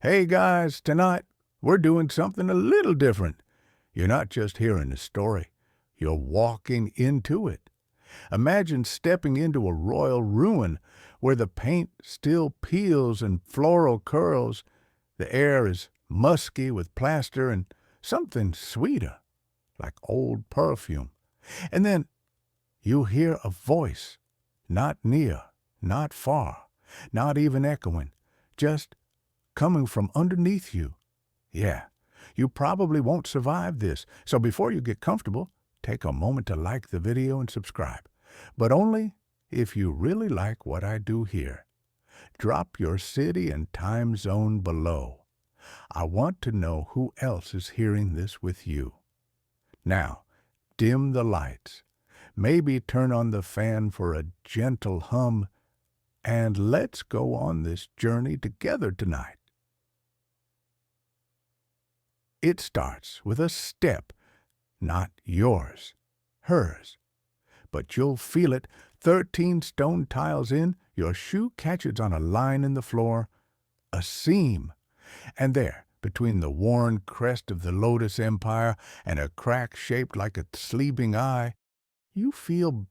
Hey guys, tonight we're doing something a little different. You're not just hearing a story, you're walking into it. Imagine stepping into a royal ruin where the paint still peels and floral curls, the air is musky with plaster and something sweeter, like old perfume. And then you hear a voice, not near, not far, not even echoing, just coming from underneath you. Yeah, you probably won't survive this, so before you get comfortable, take a moment to like the video and subscribe. But only if you really like what I do here. Drop your city and time zone below. I want to know who else is hearing this with you. Now, dim the lights. Maybe turn on the fan for a gentle hum, and let's go on this journey together tonight. It starts with a step, not yours, hers. But you'll feel it 13 stone tiles in, your shoe catches on a line in the floor, a seam. And there, between the worn crest of the Lotus Empire and a crack shaped like a sleeping eye, you feel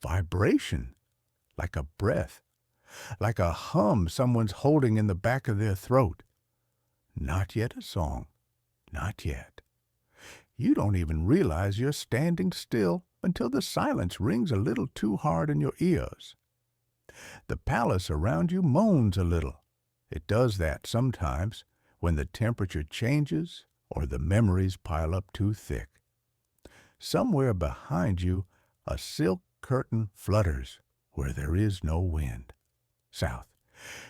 vibration, like a breath, like a hum someone's holding in the back of their throat. Not yet a song, not yet. You don't even realize you're standing still until the silence rings a little too hard in your ears. The palace around you moans a little. It does that sometimes when the temperature changes or the memories pile up too thick. Somewhere behind you, a silk curtain flutters where there is no wind. South.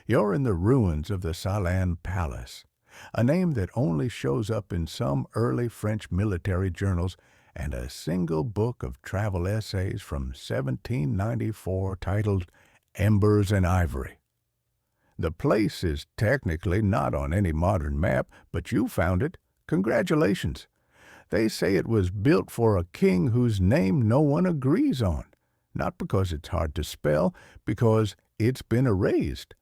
You're in the ruins of the Salins Palace, a name that only shows up in some early French military journals and a single book of travel essays from 1794 titled Embers and Ivory. The place is technically not on any modern map, but you found it. Congratulations. They say it was built for a king whose name no one agrees on, not because it's hard to spell, because it's been erased.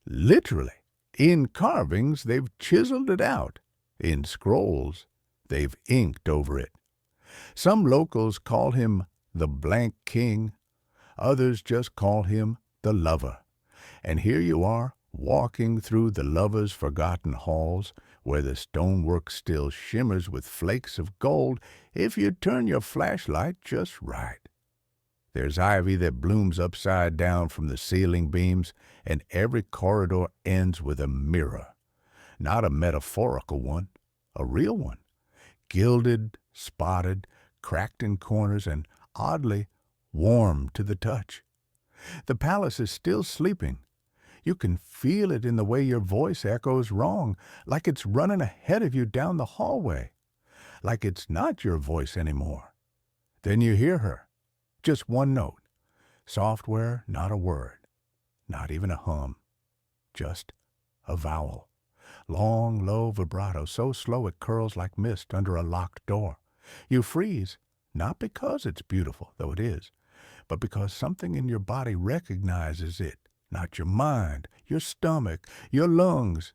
Literally. In carvings, they've chiseled it out. In scrolls, they've inked over it. Some locals call him the Blank King. Others just call him the Lover. And here you are, walking through the Lover's forgotten halls, where the stonework still shimmers with flakes of gold if you turn your flashlight just right. There's ivy that blooms upside down from the ceiling beams, and every corridor ends with a mirror. Not a metaphorical one, a real one. Gilded, spotted, cracked in corners, and oddly warm to the touch. The palace is still sleeping. You can feel it in the way your voice echoes wrong, like it's running ahead of you down the hallway, like it's not your voice anymore. Then you hear her. Just one note. Software, not a word. Not even a hum. Just a vowel. Long, low vibrato, so slow it curls like mist under a locked door. You freeze, not because it's beautiful, though it is, but because something in your body recognizes it, not your mind, your stomach, your lungs.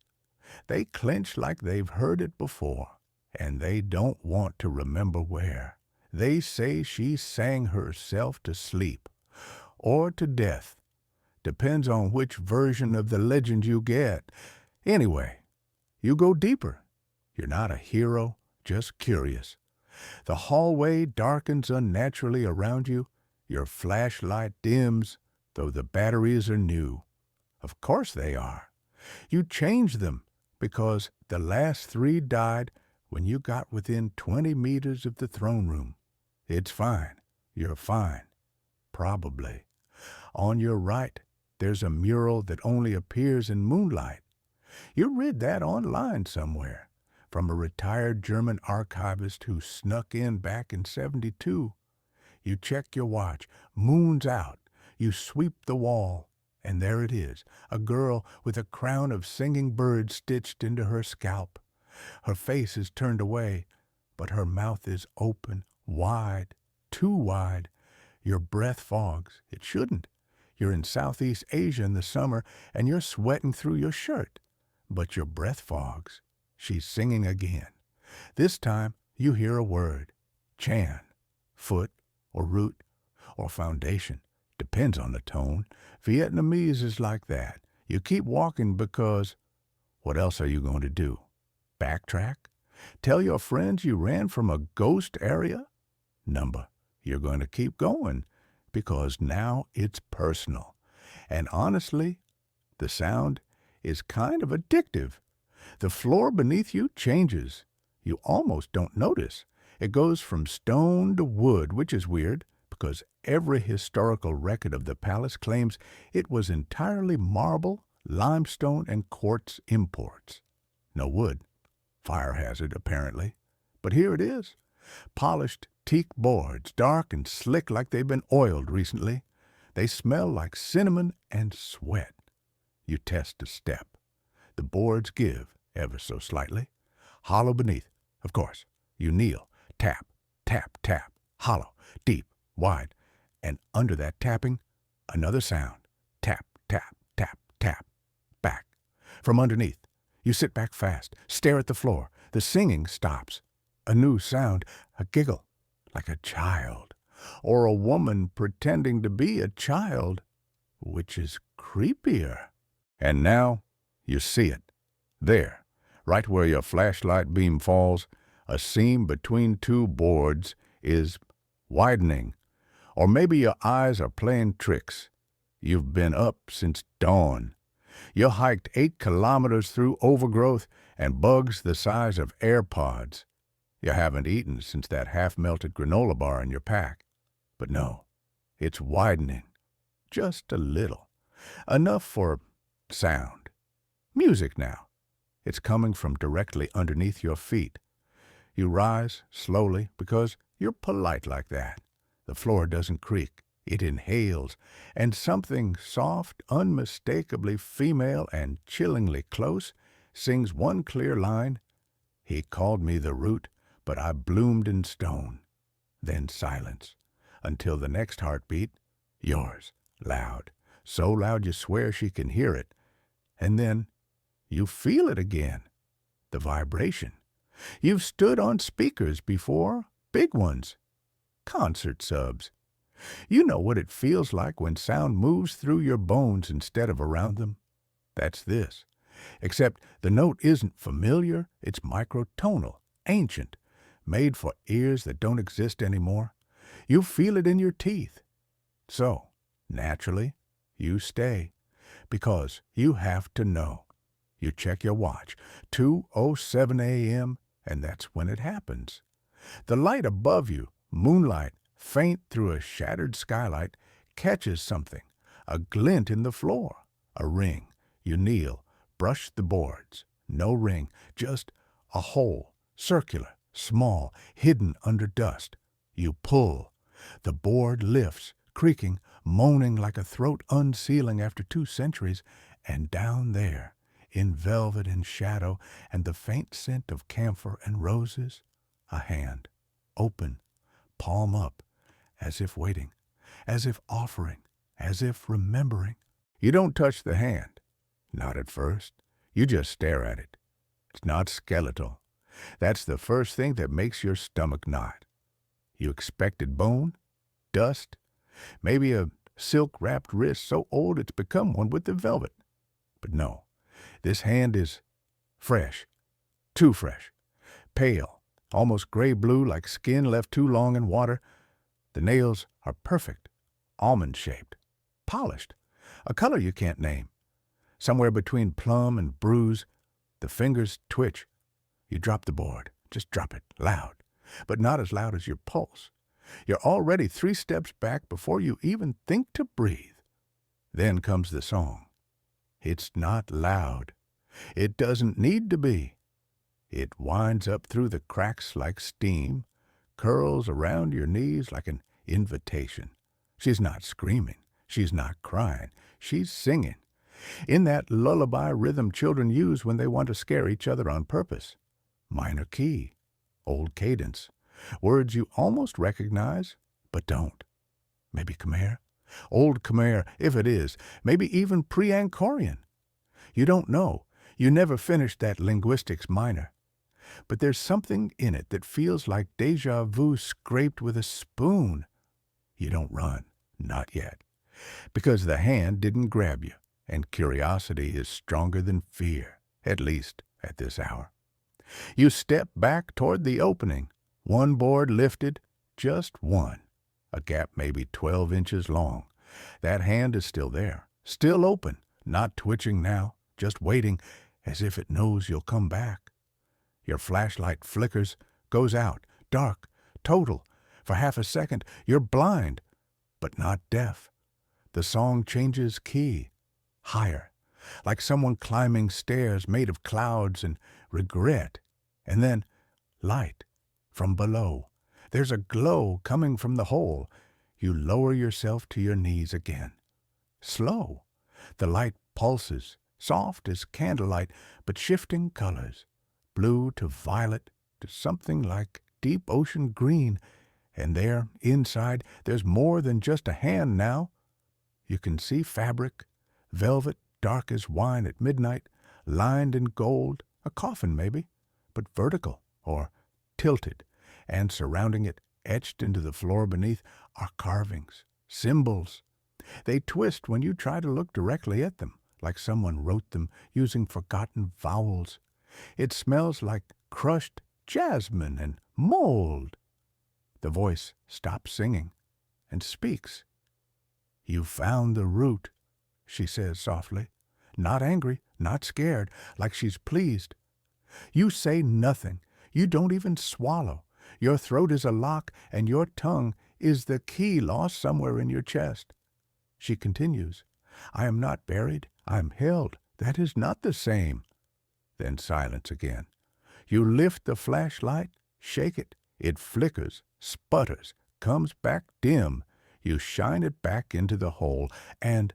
They clench like they've heard it before, and they don't want to remember where. They say she sang herself to sleep, or to death. Depends on which version of the legend you get. Anyway, you go deeper. You're not a hero, just curious. The hallway darkens unnaturally around you. Your flashlight dims, though the batteries are new. Of course they are. You changed them because the last 3 died when you got within 20 meters of the throne room. It's fine. You're fine. Probably. On your right, there's a mural that only appears in moonlight. You read that online somewhere, from a retired German archivist who snuck in back in '72. You check your watch. Moon's out. You sweep the wall, and there it is, a girl with a crown of singing birds stitched into her scalp. Her face is turned away, but her mouth is open, wide, too wide. Your breath fogs. It shouldn't. You're in Southeast Asia in the summer, and you're sweating through your shirt. But your breath fogs. She's singing again. This time you hear a word. Chan, foot, or root, or foundation. Depends on the tone. Vietnamese is like that. You keep walking because what else are you going to do? Backtrack? Tell your friends you ran from a ghost area? Number, you're going to keep going because now it's personal. And honestly, the sound is kind of addictive. The floor beneath you changes. You almost don't notice. It goes from stone to wood, which is weird because every historical record of the palace claims it was entirely marble, limestone, and quartz imports. No wood. Fire hazard, apparently. But here it is. Polished teak boards, dark and slick like they've been oiled recently. They smell like cinnamon and sweat. You test a step. The boards give, ever so slightly. Hollow beneath, of course. You kneel, tap, tap, tap, hollow, deep, wide. And under that tapping, another sound. Tap, tap, tap, tap. Back. From underneath. You sit back fast, stare at the floor. The singing stops. A new sound, a giggle, like a child. Or a woman pretending to be a child, which is creepier. And now you see it. There, right where your flashlight beam falls, a seam between two boards is widening. Or maybe your eyes are playing tricks. You've been up since dawn. You hiked 8 kilometers through overgrowth and bugs the size of AirPods. You haven't eaten since that half-melted granola bar in your pack. But no, it's widening. Just a little. Enough for sound. Music now. It's coming from directly underneath your feet. You rise slowly because you're polite like that. The floor doesn't creak. It inhales, and something soft, unmistakably female and chillingly close sings one clear line. He called me the root, but I bloomed in stone. Then silence, until the next heartbeat, yours, loud, so loud you swear she can hear it. And then you feel it again, the vibration. You've stood on speakers before, big ones, concert subs. You know what it feels like when sound moves through your bones instead of around them. That's this. Except the note isn't familiar, it's microtonal, ancient, made for ears that don't exist anymore. You feel it in your teeth. So, naturally, you stay, because you have to know. You check your watch, 2:07 a.m., and that's when it happens. The light above you, moonlight, faint through a shattered skylight, catches something, a glint in the floor, a ring. You kneel, brush the boards. No ring, just a hole, circular, small, hidden under dust. You pull. The board lifts, creaking, moaning like a throat unsealing after 2 centuries, and down there, in velvet and shadow and the faint scent of camphor and roses, a hand, open, palm up, as if waiting, as if offering, as if remembering. You don't touch the hand. Not at first. You just stare at it. It's not skeletal. That's the first thing that makes your stomach knot. You expected bone, dust, maybe a silk-wrapped wrist so old it's become one with the velvet. But no, this hand is fresh, too fresh, pale, almost gray-blue like skin left too long in water. The nails are perfect, almond-shaped, polished, a color you can't name. Somewhere between plum and bruise, the fingers twitch. You drop the board, just drop it, loud, but not as loud as your pulse. You're already 3 steps back before you even think to breathe. Then comes the song. It's not loud. It doesn't need to be. It winds up through the cracks like steam, curls around your knees like an invitation. She's not screaming. She's not crying. She's singing. In that lullaby rhythm children use when they want to scare each other on purpose. Minor key, old cadence, words you almost recognize, but don't. Maybe Khmer? Old Khmer, if it is. Maybe even pre-Angkorian. You don't know. You never finished that linguistics minor, but there's something in it that feels like deja vu scraped with a spoon. You don't run, not yet, because the hand didn't grab you, and curiosity is stronger than fear, at least at this hour. You step back toward the opening, one board lifted, just one, a gap maybe 12 inches long. That hand is still there, still open, not twitching now, just waiting as if it knows you'll come back. Your flashlight flickers, goes out, dark, total. For half a second, you're blind, but not deaf. The song changes key, higher, like someone climbing stairs made of clouds and regret. And then, light, from below. There's a glow coming from the hole. You lower yourself to your knees again. Slow. The light pulses, soft as candlelight, but shifting colors. Blue to violet to something like deep ocean green. And there, inside, there's more than just a hand now. You can see fabric, velvet dark as wine at midnight, lined in gold, a coffin maybe, but vertical or tilted, and surrounding it, etched into the floor beneath, are carvings, symbols. They twist when you try to look directly at them, like someone wrote them using forgotten vowels. It smells like crushed jasmine and mold. The voice stops singing and speaks. "You found the root," she says softly, not angry, not scared, like she's pleased. You say nothing. You don't even swallow. Your throat is a lock, and your tongue is the key lost somewhere in your chest. She continues, "I am not buried. I am held. That is not the same." Then silence again. You lift the flashlight, shake it. It flickers, sputters, comes back dim. You shine it back into the hole, and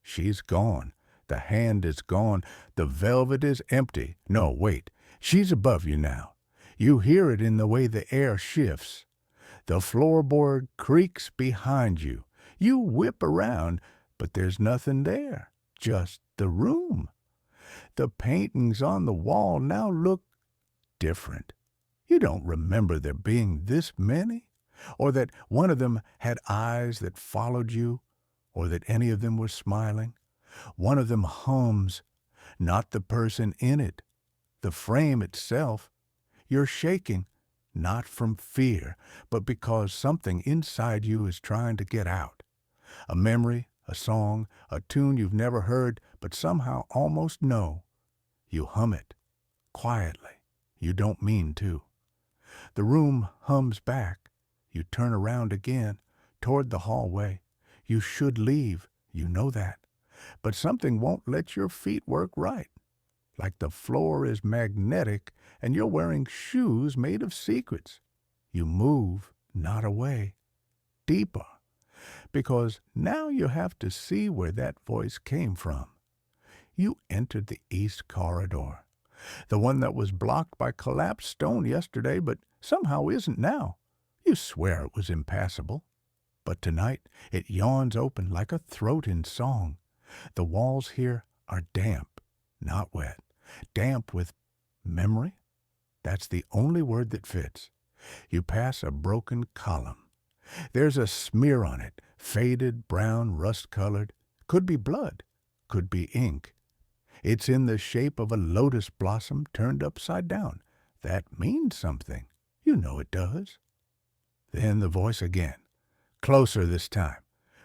she's gone. The hand is gone. The velvet is empty. No, wait. She's above you now. You hear it in the way the air shifts. The floorboard creaks behind you. You whip around, but there's nothing there. Just the room. The paintings on the wall now look different. You don't remember there being this many, or that one of them had eyes that followed you, or that any of them were smiling. One of them hums, not the person in it, the frame itself. You're shaking, not from fear, but because something inside you is trying to get out. A memory, a song, a tune you've never heard, but somehow almost know. You hum it, quietly. You don't mean to. The room hums back. You turn around again, toward the hallway. You should leave, you know that. But something won't let your feet work right. Like the floor is magnetic and you're wearing shoes made of secrets. You move, not away, deeper, because now you have to see where that voice came from. You entered the east corridor, the one that was blocked by collapsed stone yesterday, but somehow isn't now. You swear it was impassable. But tonight it yawns open like a throat in song. The walls here are damp, not wet. Damp with memory? That's the only word that fits. You pass a broken column. There's a smear on it, faded, brown, rust-colored. Could be blood, could be ink. It's in the shape of a lotus blossom turned upside down. That means something. You know it does. Then the voice again, closer this time,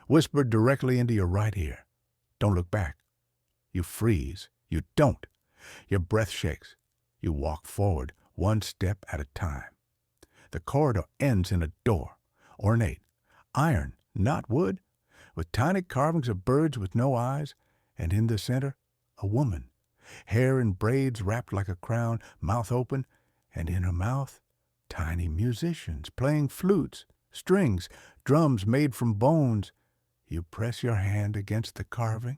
whispered directly into your right ear. Don't look back. You freeze. You don't. Your breath shakes. You walk forward, one step at a time. The corridor ends in a door, ornate, iron, not wood, with tiny carvings of birds with no eyes, and in the center, a woman, hair in braids wrapped like a crown, mouth open, and in her mouth, tiny musicians playing flutes, strings, drums made from bones. You press your hand against the carving.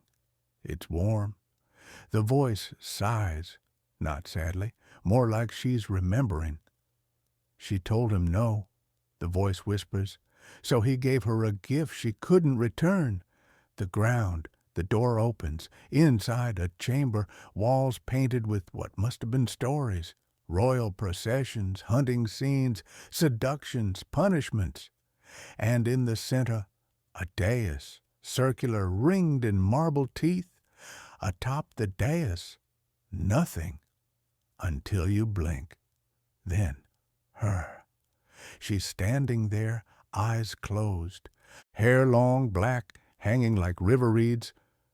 It's warm. The voice sighs, not sadly, more like she's remembering. She told him no, the voice whispers, so he gave her a gift she couldn't return. The ground, The door opens. Inside a chamber, walls painted with what must have been stories. Royal processions, hunting scenes, seductions, punishments. And in the center, a dais, circular, ringed in marble teeth. Atop the dais, nothing until you blink. Then, her. She's standing there, eyes closed, hair long, black, hanging like river reeds.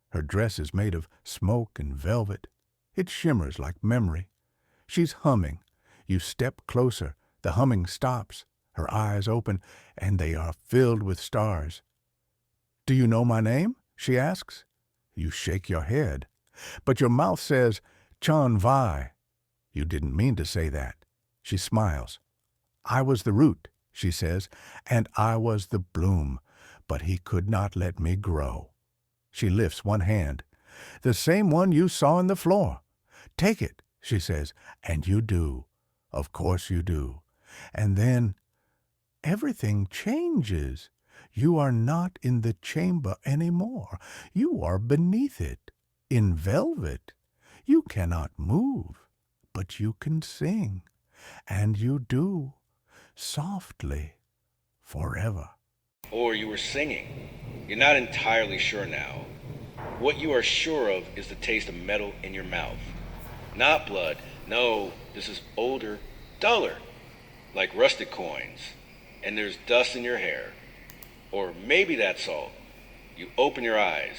Her dress is made of smoke and velvet. It shimmers like memory. She's humming. You step closer. The humming stops. Her eyes open, and they are filled with stars. "Do you know my name?" she asks. You shake your head. But your mouth says, "Chon Vai." You didn't mean to say that. She smiles. "I was the root," she says, "and I was the bloom, but he could not let me grow." She lifts one hand. "The same one you saw on the floor. Take it," she says, and you do. Of course you do. And then everything changes. You are not in the chamber anymore. You are beneath it, in velvet. You cannot move, but you can sing. And you do, softly, forever. Or you were singing. You're not entirely sure now. What you are sure of is the taste of metal in your mouth. Not blood. No, this is older, duller, like rusted coins. And there's dust in your hair. Or maybe that's salt. You open your eyes.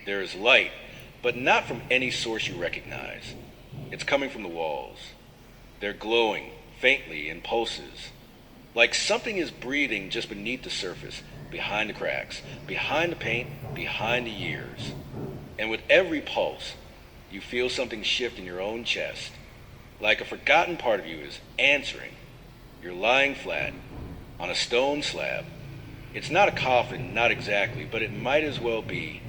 There is light, but not from any source you recognize. It's coming from the walls. They're glowing, faintly, in pulses. Like something is breathing just beneath the surface, behind the cracks, behind the paint, behind the years. And with every pulse, you feel something shift in your own chest. Like a forgotten part of you is answering. You're lying flat, on a stone slab. It's not a coffin, not exactly, but it might as well be.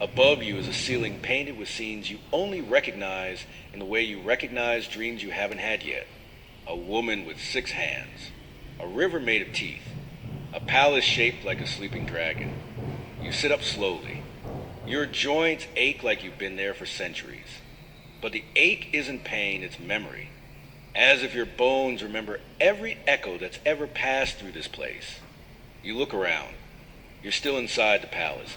Above you is a ceiling painted with scenes you only recognize in the way you recognize dreams you haven't had yet. A woman with 6 hands. A river made of teeth. A palace shaped like a sleeping dragon. You sit up slowly. Your joints ache like you've been there for centuries. But the ache isn't pain, it's memory. As if your bones remember every echo that's ever passed through this place. You look around. You're still inside the palace.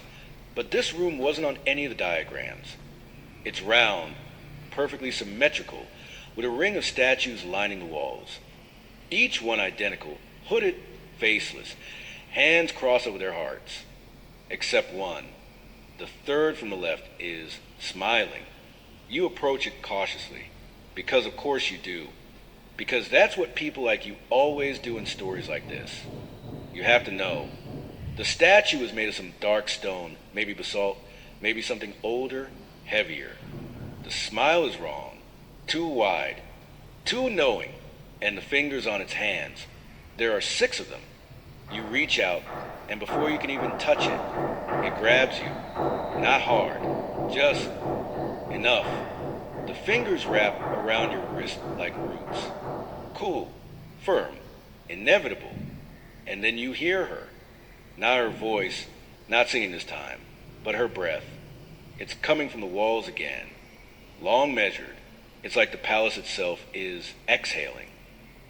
But this room wasn't on any of the diagrams. It's round, perfectly symmetrical, with a ring of statues lining the walls. Each one identical, hooded, faceless, hands crossed over their hearts. Except one. The third from the left is smiling. You approach it cautiously, because of course you do. Because that's what people like you always do in stories like this. You have to know. The statue is made of some dark stone, maybe basalt, maybe something older, heavier. The smile is wrong, too wide, too knowing, and the fingers on its hands. There are 6 of them. You reach out, and before you can even touch it, it grabs you. Not hard, just enough. The fingers wrap around your wrist like roots. Cool, firm, inevitable. And then you hear her. Not her voice, not singing this time, but her breath. It's coming from the walls again. Long measured. It's like the palace itself is exhaling.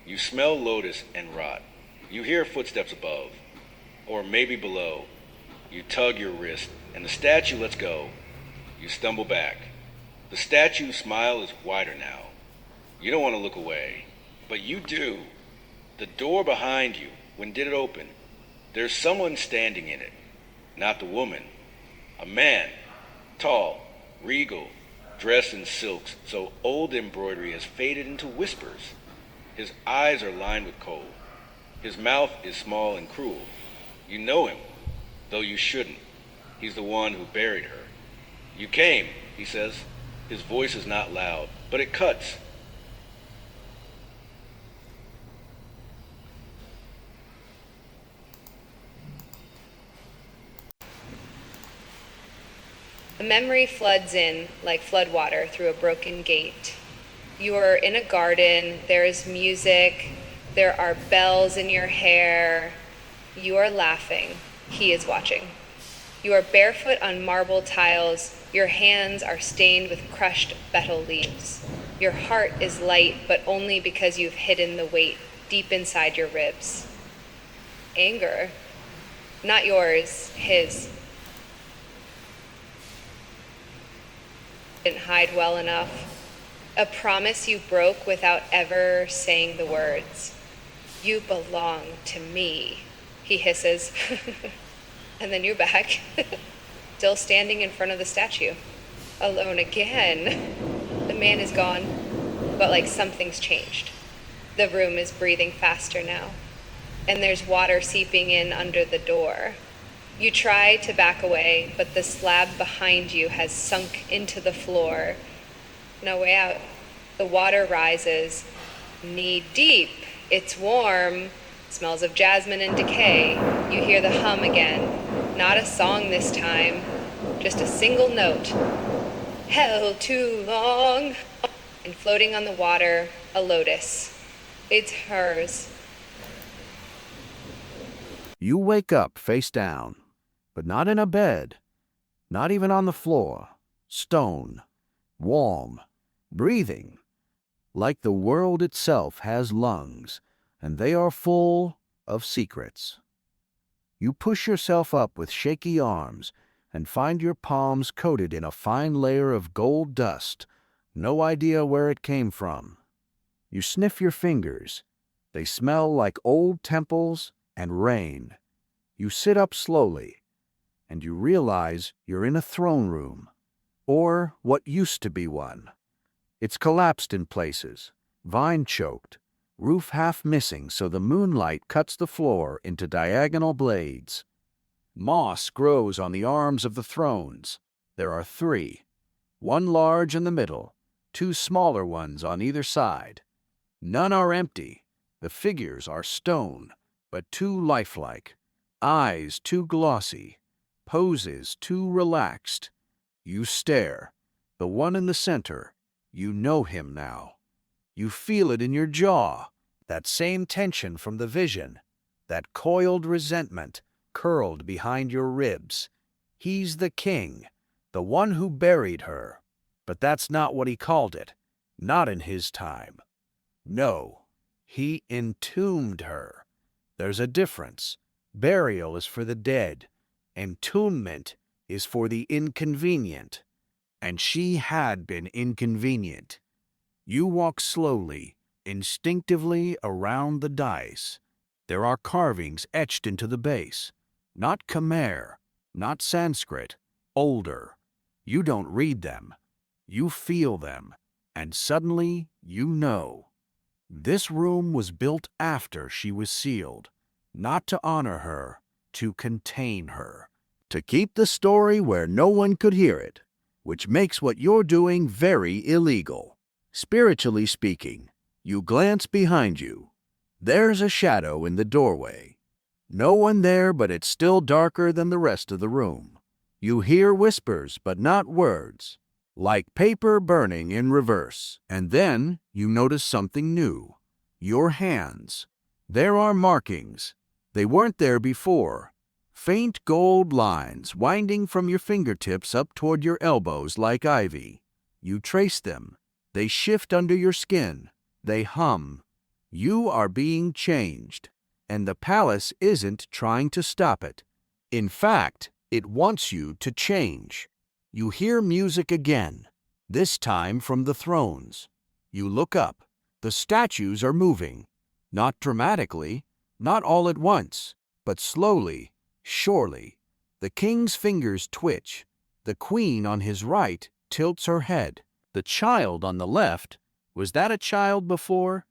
You smell lotus and rot. You hear footsteps above, or maybe below. You tug your wrist, and the statue lets go. You stumble back. The statue's smile is wider now. You don't want to look away, but you do. The door behind you, when did it open? There's someone standing in it. Not the woman. A man. Tall, regal, dressed in silks, so old embroidery has faded into whispers. His eyes are lined with coal. His mouth is small and cruel. You know him, though you shouldn't. He's the one who buried her. You came, he says. His voice is not loud, but it cuts. A memory floods in like floodwater through a broken gate. You are in a garden, there is music, there are bells in your hair. You are laughing. He is watching. You are barefoot on marble tiles. Your hands are stained with crushed betel leaves. Your heart is light, but only because you've hidden the weight deep inside your ribs. Anger. Not yours, his. Didn't hide well enough. A promise you broke without ever saying the words. You belong to me, he hisses. And then you're back, still standing in front of the statue. Alone again. The man is gone, but like something's changed. The room is breathing faster now, and there's water seeping in under the door. You try to back away, but the slab behind you has sunk into the floor. No way out. The water rises, knee deep. It's warm. Smells of jasmine and decay. You hear the hum again. Not a song this time, just a single note. Held too long. And floating on the water, a lotus. It's hers. You wake up face down, but not in a bed, not even on the floor. Stone, warm, breathing, like the world itself has lungs, and they are full of secrets. You push yourself up with shaky arms and find your palms coated in a fine layer of gold dust, no idea where it came from. You sniff your fingers. They smell like old temples and rain. You sit up slowly, and you realize you're in a throne room, or what used to be one. It's collapsed in places, vine-choked, roof half missing so the moonlight cuts the floor into diagonal blades. Moss grows on the arms of the thrones. There are 3, one large in the middle, 2 smaller ones on either side. None are empty. The figures are stone, but too lifelike, eyes too glossy, poses too relaxed. You stare. The one in the center, you know him now. You feel it in your jaw, that same tension from the vision, that coiled resentment curled behind your ribs. He's the king, the one who buried her. But that's not what he called it, not in his time. No, he entombed her. There's a difference. Burial is for the dead. Entombment is for the inconvenient. And she had been inconvenient. You walk slowly, instinctively around the dais. There are carvings etched into the base. Not Khmer, not Sanskrit, older. You don't read them. You feel them, and suddenly you know. This room was built after she was sealed, not to honor her, to contain her, to keep the story where no one could hear it, which makes what you're doing very illegal. Spiritually speaking, you glance behind you. There's a shadow in the doorway. No one there, but it's still darker than the rest of the room. You hear whispers, but not words, like paper burning in reverse. And then you notice something new. Your hands. There are markings. They weren't there before. Faint gold lines winding from your fingertips up toward your elbows like ivy. You trace them. They shift under your skin. They hum. You are being changed, and the palace isn't trying to stop it. In fact, it wants you to change. You hear music again, this time from the thrones. You look up. The statues are moving. Not dramatically, not all at once, but slowly, surely. The king's fingers twitch. The queen on his right tilts her head. The child on the left, was that a child before?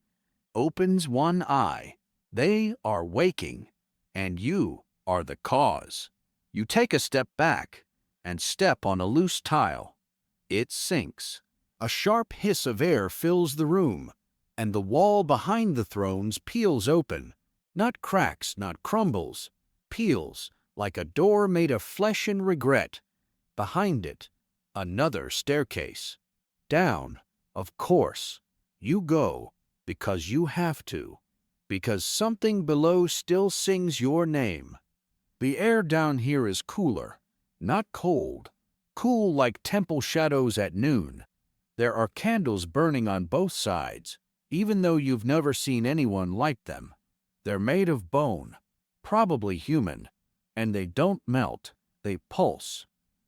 Opens one eye. They are waking, and you are the cause. You take a step back and step on a loose tile. It sinks. A sharp hiss of air fills the room, and the wall behind the thrones peels open. Not cracks, not crumbles. Peels, like a door made of flesh and regret. Behind it, another staircase. Down, of course. You go, because you have to. Because something below still sings your name. The air down here is cooler. not cold, cool like temple shadows at noon. There are candles burning on both sides, even though you've never seen anyone light them. They're made of bone, probably human, and they don't melt, they pulse.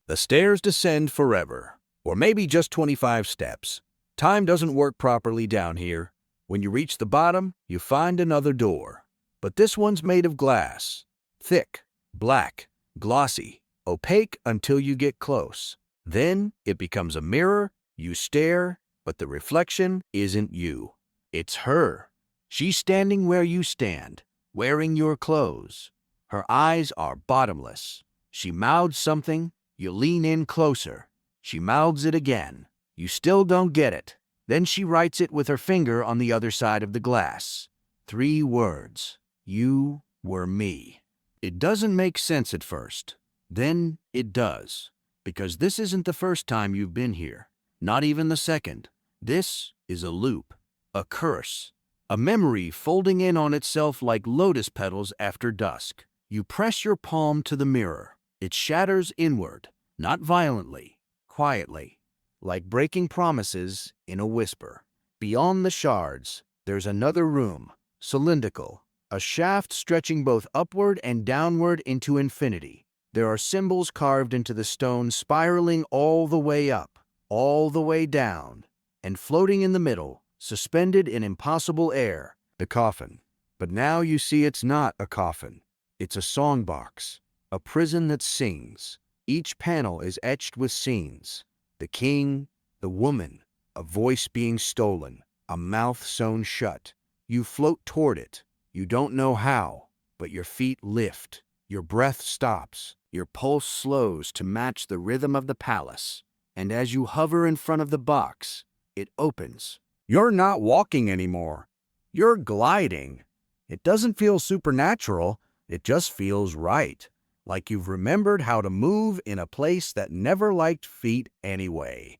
The stairs descend forever, or maybe just 25 steps. Time doesn't work properly down here. When you reach the bottom, you find another door. But this one's made of glass. Thick, black, glossy, opaque until you get close. Then it becomes a mirror. You stare, but the reflection isn't you. It's her. She's standing where you stand, wearing your clothes. Her eyes are bottomless. She mouths something. You lean in closer. She mouths it again. You still don't get it. Then she writes it with her finger on the other side of the glass. 3 words. You were me. It doesn't make sense at first. Then it does. Because this isn't the first time you've been here. Not even the second. This is a loop. A curse. A memory folding in on itself like lotus petals after dusk. You press your palm to the mirror. It shatters inward, not violently, quietly, like breaking promises in a whisper. Beyond the shards, there's another room, cylindrical, a shaft stretching both upward and downward into infinity. There are symbols carved into the stone spiraling all the way up, all the way down, and floating in the middle, suspended in impossible air, the coffin. But now you see it's not a coffin. It's a songbox, a prison that sings. Each panel is etched with scenes. The king, the woman, a voice being stolen, a mouth sewn shut. You float toward it. You don't know how, but your feet lift. Your breath stops. Your pulse slows to match the rhythm of the palace. And as you hover in front of the box, it opens. You're not walking anymore. You're gliding. It doesn't feel supernatural. It just feels right. Like you've remembered how to move in a place that never liked feet anyway.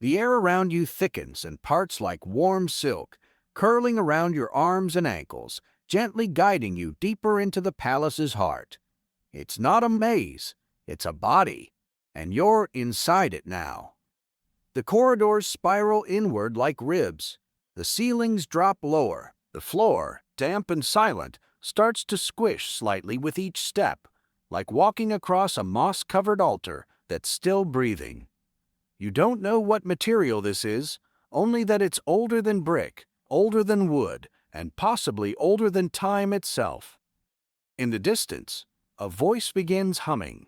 The air around you thickens and parts like warm silk, curling around your arms and ankles, gently guiding you deeper into the palace's heart. It's not a maze, it's a body, and you're inside it now. The corridors spiral inward like ribs. The ceilings drop lower. The floor, damp and silent, starts to squish slightly with each step, like walking across a moss-covered altar that's still breathing. You don't know what material this is, only that it's older than brick, older than wood, and possibly older than time itself. In the distance, a voice begins humming.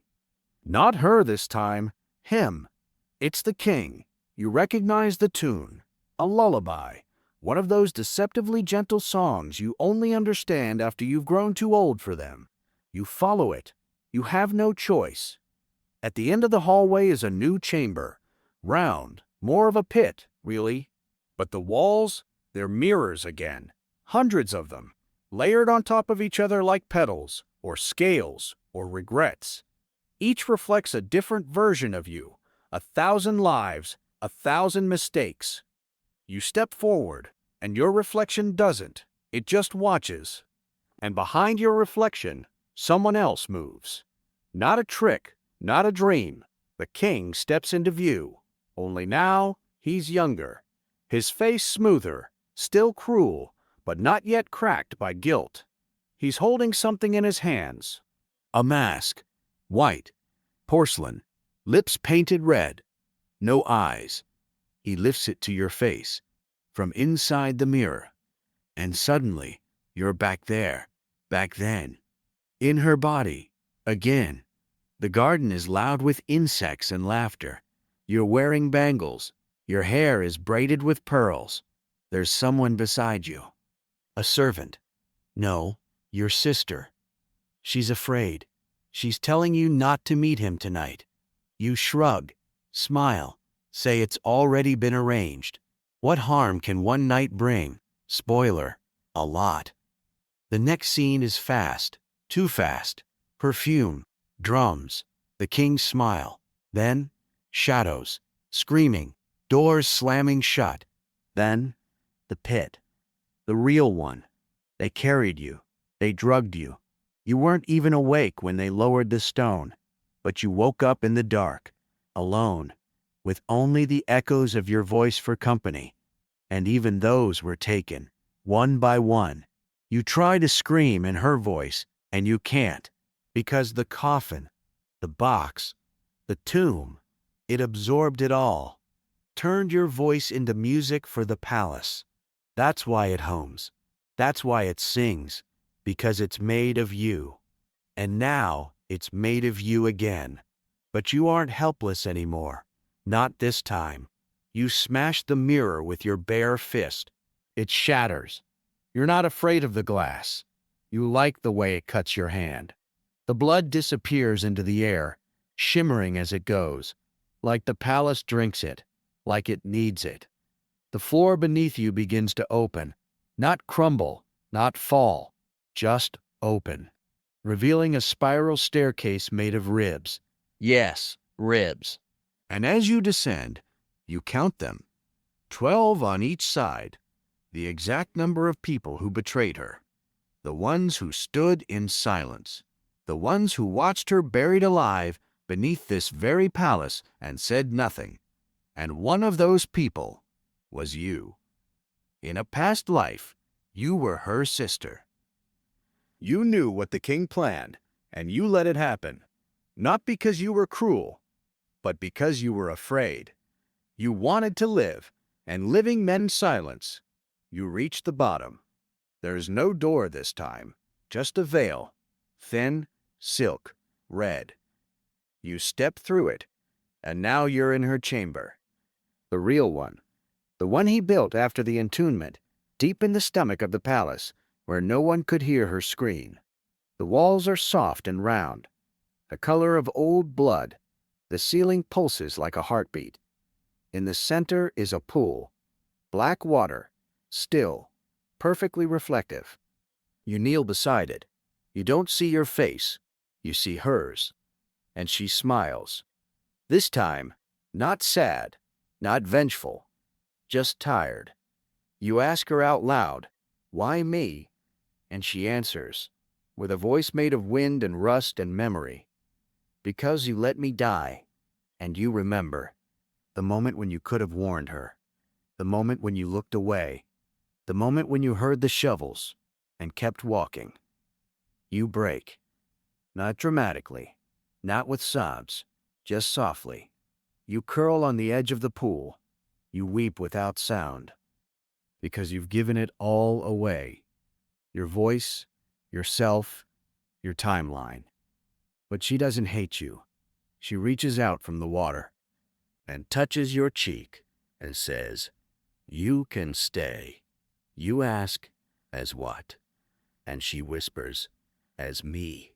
Not her this time, him. It's the king. You recognize the tune. A lullaby. One of those deceptively gentle songs you only understand after you've grown too old for them. You follow it. You have no choice. At the end of the hallway is a new chamber. Round, more of a pit, really. But the walls, they're mirrors again. Hundreds of them, layered on top of each other like petals, or scales, or regrets. Each reflects a different version of you, 1,000 lives, 1,000 mistakes. You step forward, and your reflection doesn't. It just watches. And behind your reflection, someone else moves. Not a trick, not a dream. The king steps into view. Only now, he's younger. His face smoother, still cruel, but not yet cracked by guilt. He's holding something in his hands. A mask. White. Porcelain. Lips painted red. No eyes. He lifts it to your face, from inside the mirror. And suddenly, you're back there, back then. In her body, again. The garden is loud with insects and laughter. You're wearing bangles. Your hair is braided with pearls. There's someone beside you. A servant. No, your sister. She's afraid. She's telling you not to meet him tonight. You shrug, smile, say it's already been arranged. What harm can one night bring? Spoiler, a lot. The next scene is fast, too fast. Perfume, drums, the king's smile. Then, shadows, screaming, doors slamming shut. Then, the pit. The real one. They carried you. They drugged you. You weren't even awake when they lowered the stone. But you woke up in the dark, alone, with only the echoes of your voice for company, and even those were taken, one by one. You try to scream in her voice, and you can't, because the coffin, the box, the tomb, it absorbed it all, turned your voice into music for the palace. That's why it homes. That's why it sings, because it's made of you. And now it's made of you again. But you aren't helpless anymore. Not this time. You smash the mirror with your bare fist. It shatters. You're not afraid of the glass. You like the way it cuts your hand. The blood disappears into the air, shimmering as it goes, like the palace drinks it, like it needs it. The floor beneath you begins to open, not crumble, not fall, just open, revealing a spiral staircase made of ribs. Yes, ribs. And as you descend, you count them, 12 on each side, the exact number of people who betrayed her, the ones who stood in silence, the ones who watched her buried alive beneath this very palace and said nothing. And one of those people was you. In a past life, you were her sister. You knew what the king planned, and you let it happen, not because you were cruel, but because you were afraid. You wanted to live, and living meant silence. You reached the bottom. There's no door this time, just a veil, thin, silk, red. You stepped through it, and now you're in her chamber. The real one. The one he built after the entombment, deep in the stomach of the palace, where no one could hear her scream. The walls are soft and round, the color of old blood. The ceiling pulses like a heartbeat. In the center is a pool, black water, still, perfectly reflective. You kneel beside it. You don't see your face. You see hers. And she smiles. This time, not sad, not vengeful, just tired. You ask her out loud, "Why me?" And she answers, with a voice made of wind and rust and memory, "Because you let me die." And you remember the moment when you could have warned her, the moment when you looked away, the moment when you heard the shovels and kept walking. You break, not dramatically, not with sobs, just softly. You curl on the edge of the pool. You weep without sound, because you've given it all away. Your voice, yourself, your timeline. But she doesn't hate you. She reaches out from the water and touches your cheek and says, "You can stay." You ask, "As what?" And she whispers, "As me."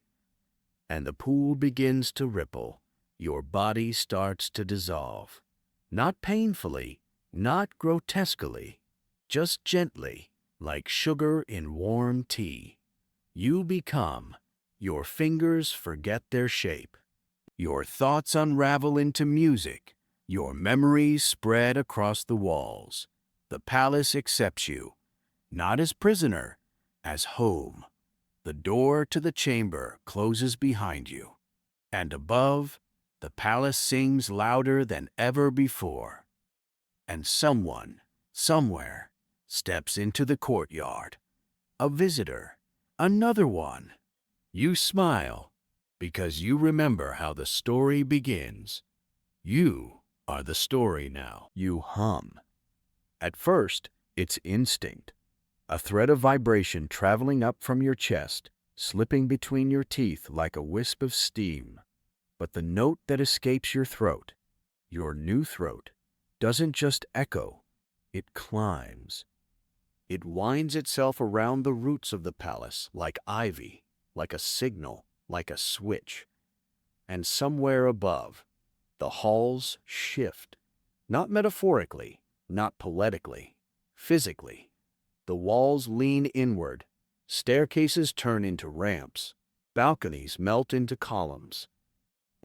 And the pool begins to ripple. Your body starts to dissolve. Not painfully, not grotesquely, just gently, like sugar in warm tea. You become. Your fingers forget their shape. Your thoughts unravel into music. Your memories spread across the walls. The palace accepts you, not as prisoner, as home. The door to the chamber closes behind you. And above, the palace sings louder than ever before. And someone, somewhere, steps into the courtyard. A visitor, another one. You smile, because you remember how the story begins. You are the story now. You hum. At first, it's instinct. A thread of vibration traveling up from your chest, slipping between your teeth like a wisp of steam. But the note that escapes your throat, your new throat, doesn't just echo, it climbs. It winds itself around the roots of the palace like ivy, like a signal, like a switch. And somewhere above, the halls shift, not metaphorically, not poetically, physically. The walls lean inward, staircases turn into ramps, balconies melt into columns.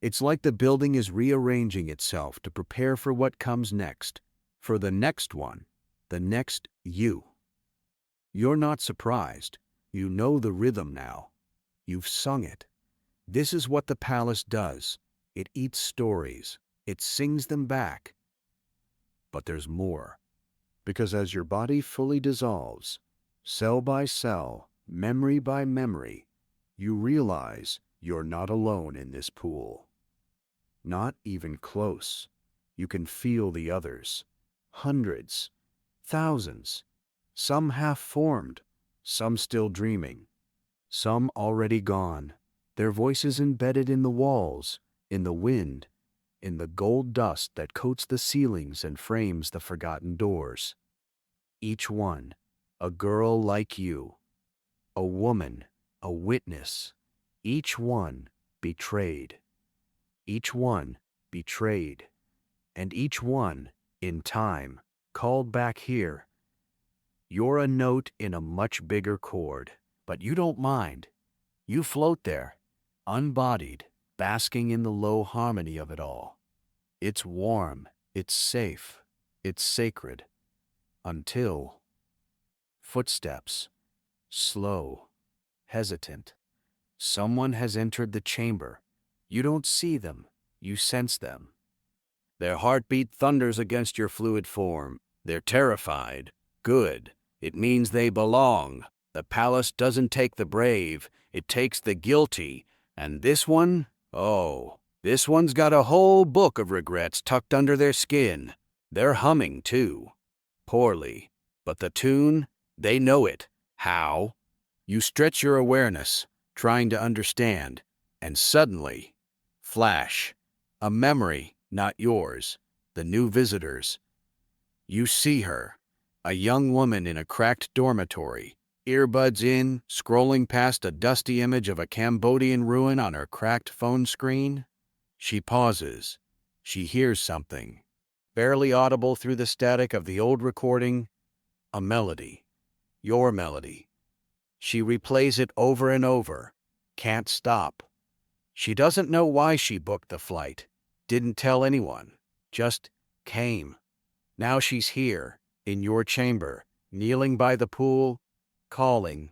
It's like the building is rearranging itself to prepare for what comes next, for the next one, the next you. You're not surprised. You know the rhythm now. You've sung it. This is what the palace does. It eats stories. It sings them back. But there's more. Because as your body fully dissolves, cell by cell, memory by memory, you realize you're not alone in this pool. Not even close. You can feel the others. Hundreds, thousands, some half-formed, some still dreaming, some already gone, their voices embedded in the walls, in the wind, in the gold dust that coats the ceilings and frames the forgotten doors. Each one, a girl like you, a woman, a witness, each one betrayed. Each one betrayed, and each one, in time, called back here. You're a note in a much bigger chord, but you don't mind. You float there, unbodied, basking in the low harmony of it all. It's warm, it's safe, it's sacred. Until footsteps, slow, hesitant. Someone has entered the chamber. You don't see them, you sense them. Their heartbeat thunders against your fluid form. They're terrified. Good. It means they belong. The palace doesn't take the brave, it takes the guilty. And this one? Oh, this one's got a whole book of regrets tucked under their skin. They're humming, too. Poorly. But the tune? They know it. How? You stretch your awareness, trying to understand, and suddenly, flash. A memory, not yours. The new visitor's. You see her. A young woman in a cracked dormitory, earbuds in, scrolling past a dusty image of a Cambodian ruin on her cracked phone screen. She pauses. She hears something, barely audible through the static of the old recording, a melody. Your melody. She replays it over and over, can't stop. She doesn't know why she booked the flight, didn't tell anyone, just came. Now she's here, in your chamber, kneeling by the pool, calling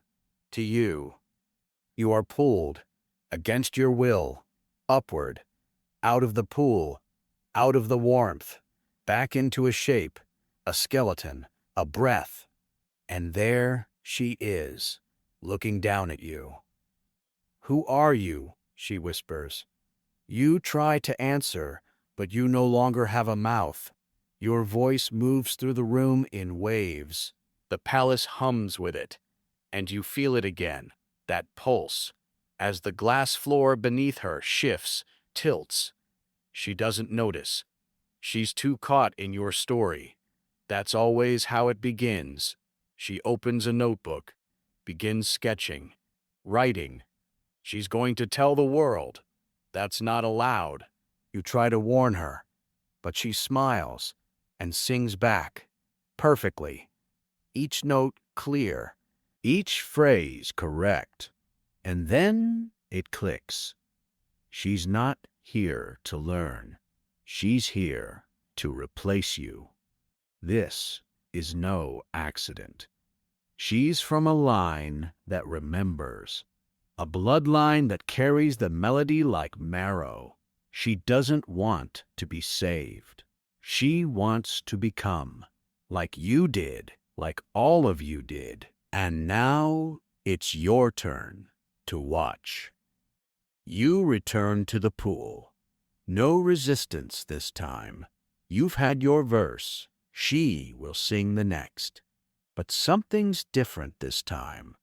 to you. You are pulled, against your will, upward, out of the pool, out of the warmth, back into a shape, a skeleton, a breath. And there she is, looking down at you. Who are you? She whispers. You try to answer, but you no longer have a mouth. Your voice moves through the room in waves. The palace hums with it, and you feel it again, that pulse, as the glass floor beneath her shifts, tilts. She doesn't notice. She's too caught in your story. That's always how it begins. She opens a notebook, begins sketching, writing. She's going to tell the world. That's not allowed. You try to warn her, but she smiles and sings back, perfectly. Each note clear, each phrase correct. And then it clicks. She's not here to learn. She's here to replace you. This is no accident. She's from a line that remembers, a bloodline that carries the melody like marrow. She doesn't want to be saved. She wants to become, like you did, like all of you did. And now it's your turn to watch. You return to the pool. No resistance this time. You've had your verse. She will sing the next. But something's different this time.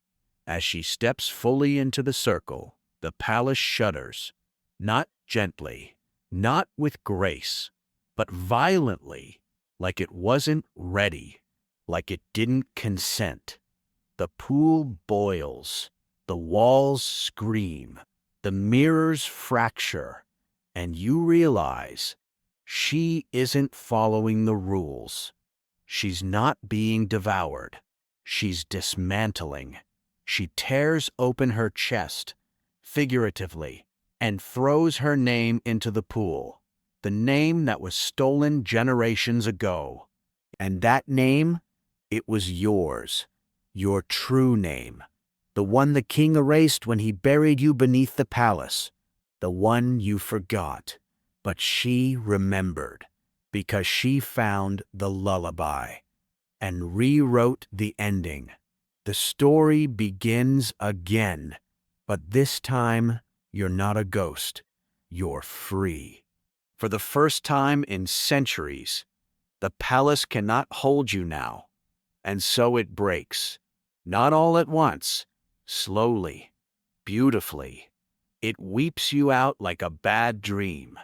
As she steps fully into the circle, the palace shudders. Not gently, not with grace, but violently, like it wasn't ready, like it didn't consent. The pool boils, the walls scream, the mirrors fracture, and you realize she isn't following the rules. She's not being devoured. She's dismantling. She tears open her chest, figuratively, and throws her name into the pool, the name that was stolen generations ago. And that name, it was yours, your true name, the one the king erased when he buried you beneath the palace, the one you forgot. But she remembered, because she found the lullaby and rewrote the ending. The story begins again, but this time you're not a ghost. You're free. For the first time in centuries, the palace cannot hold you now, and so it breaks. Not all at once, slowly, beautifully. It weeps you out like a bad dream.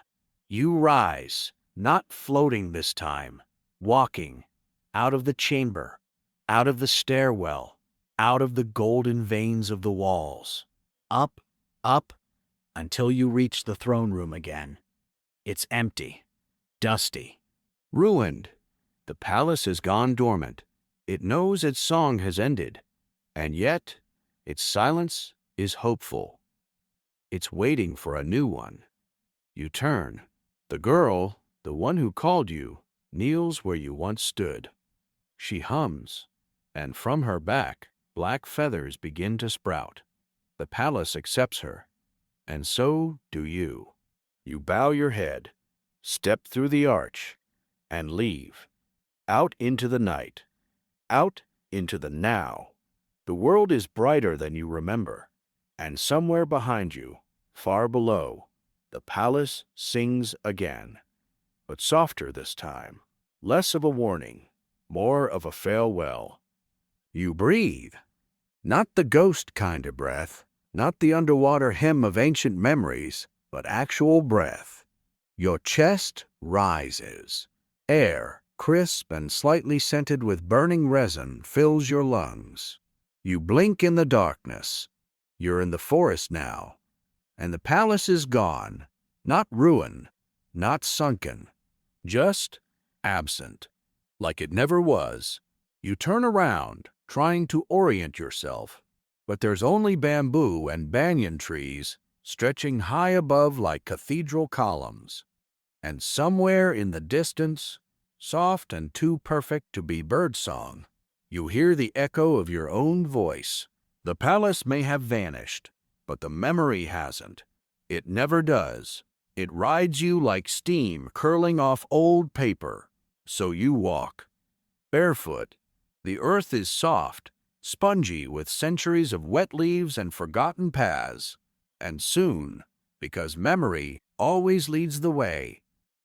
You rise, not floating this time, walking, out of the chamber, out of the stairwell, out of the golden veins of the walls, up, up, until you reach the throne room again. It's empty, dusty, ruined. The palace has gone dormant. It knows its song has ended, and yet its silence is hopeful. It's waiting for a new one. You turn. The girl, the one who called you, kneels where you once stood. She hums, and from her back, black feathers begin to sprout. The palace accepts her, and so do you. You bow your head, step through the arch, and leave. Out into the night, out into the now. The world is brighter than you remember, and somewhere behind you, far below, the palace sings again, but softer this time, less of a warning, more of a farewell. You breathe, not the ghost kind of breath, not the underwater hymn of ancient memories, but actual breath. Your chest rises. Air, crisp and slightly scented with burning resin, fills your lungs. You blink in the darkness. You're in the forest now, and the palace is gone, not ruin, not sunken, just absent, like it never was. You turn around, trying to orient yourself, but there's only bamboo and banyan trees stretching high above like cathedral columns. And somewhere in the distance, soft and too perfect to be birdsong, you hear the echo of your own voice. The palace may have vanished, but the memory hasn't. It never does. It rides you like steam curling off old paper. So you walk, barefoot. The earth is soft, spongy with centuries of wet leaves and forgotten paths. And soon, because memory always leads the way,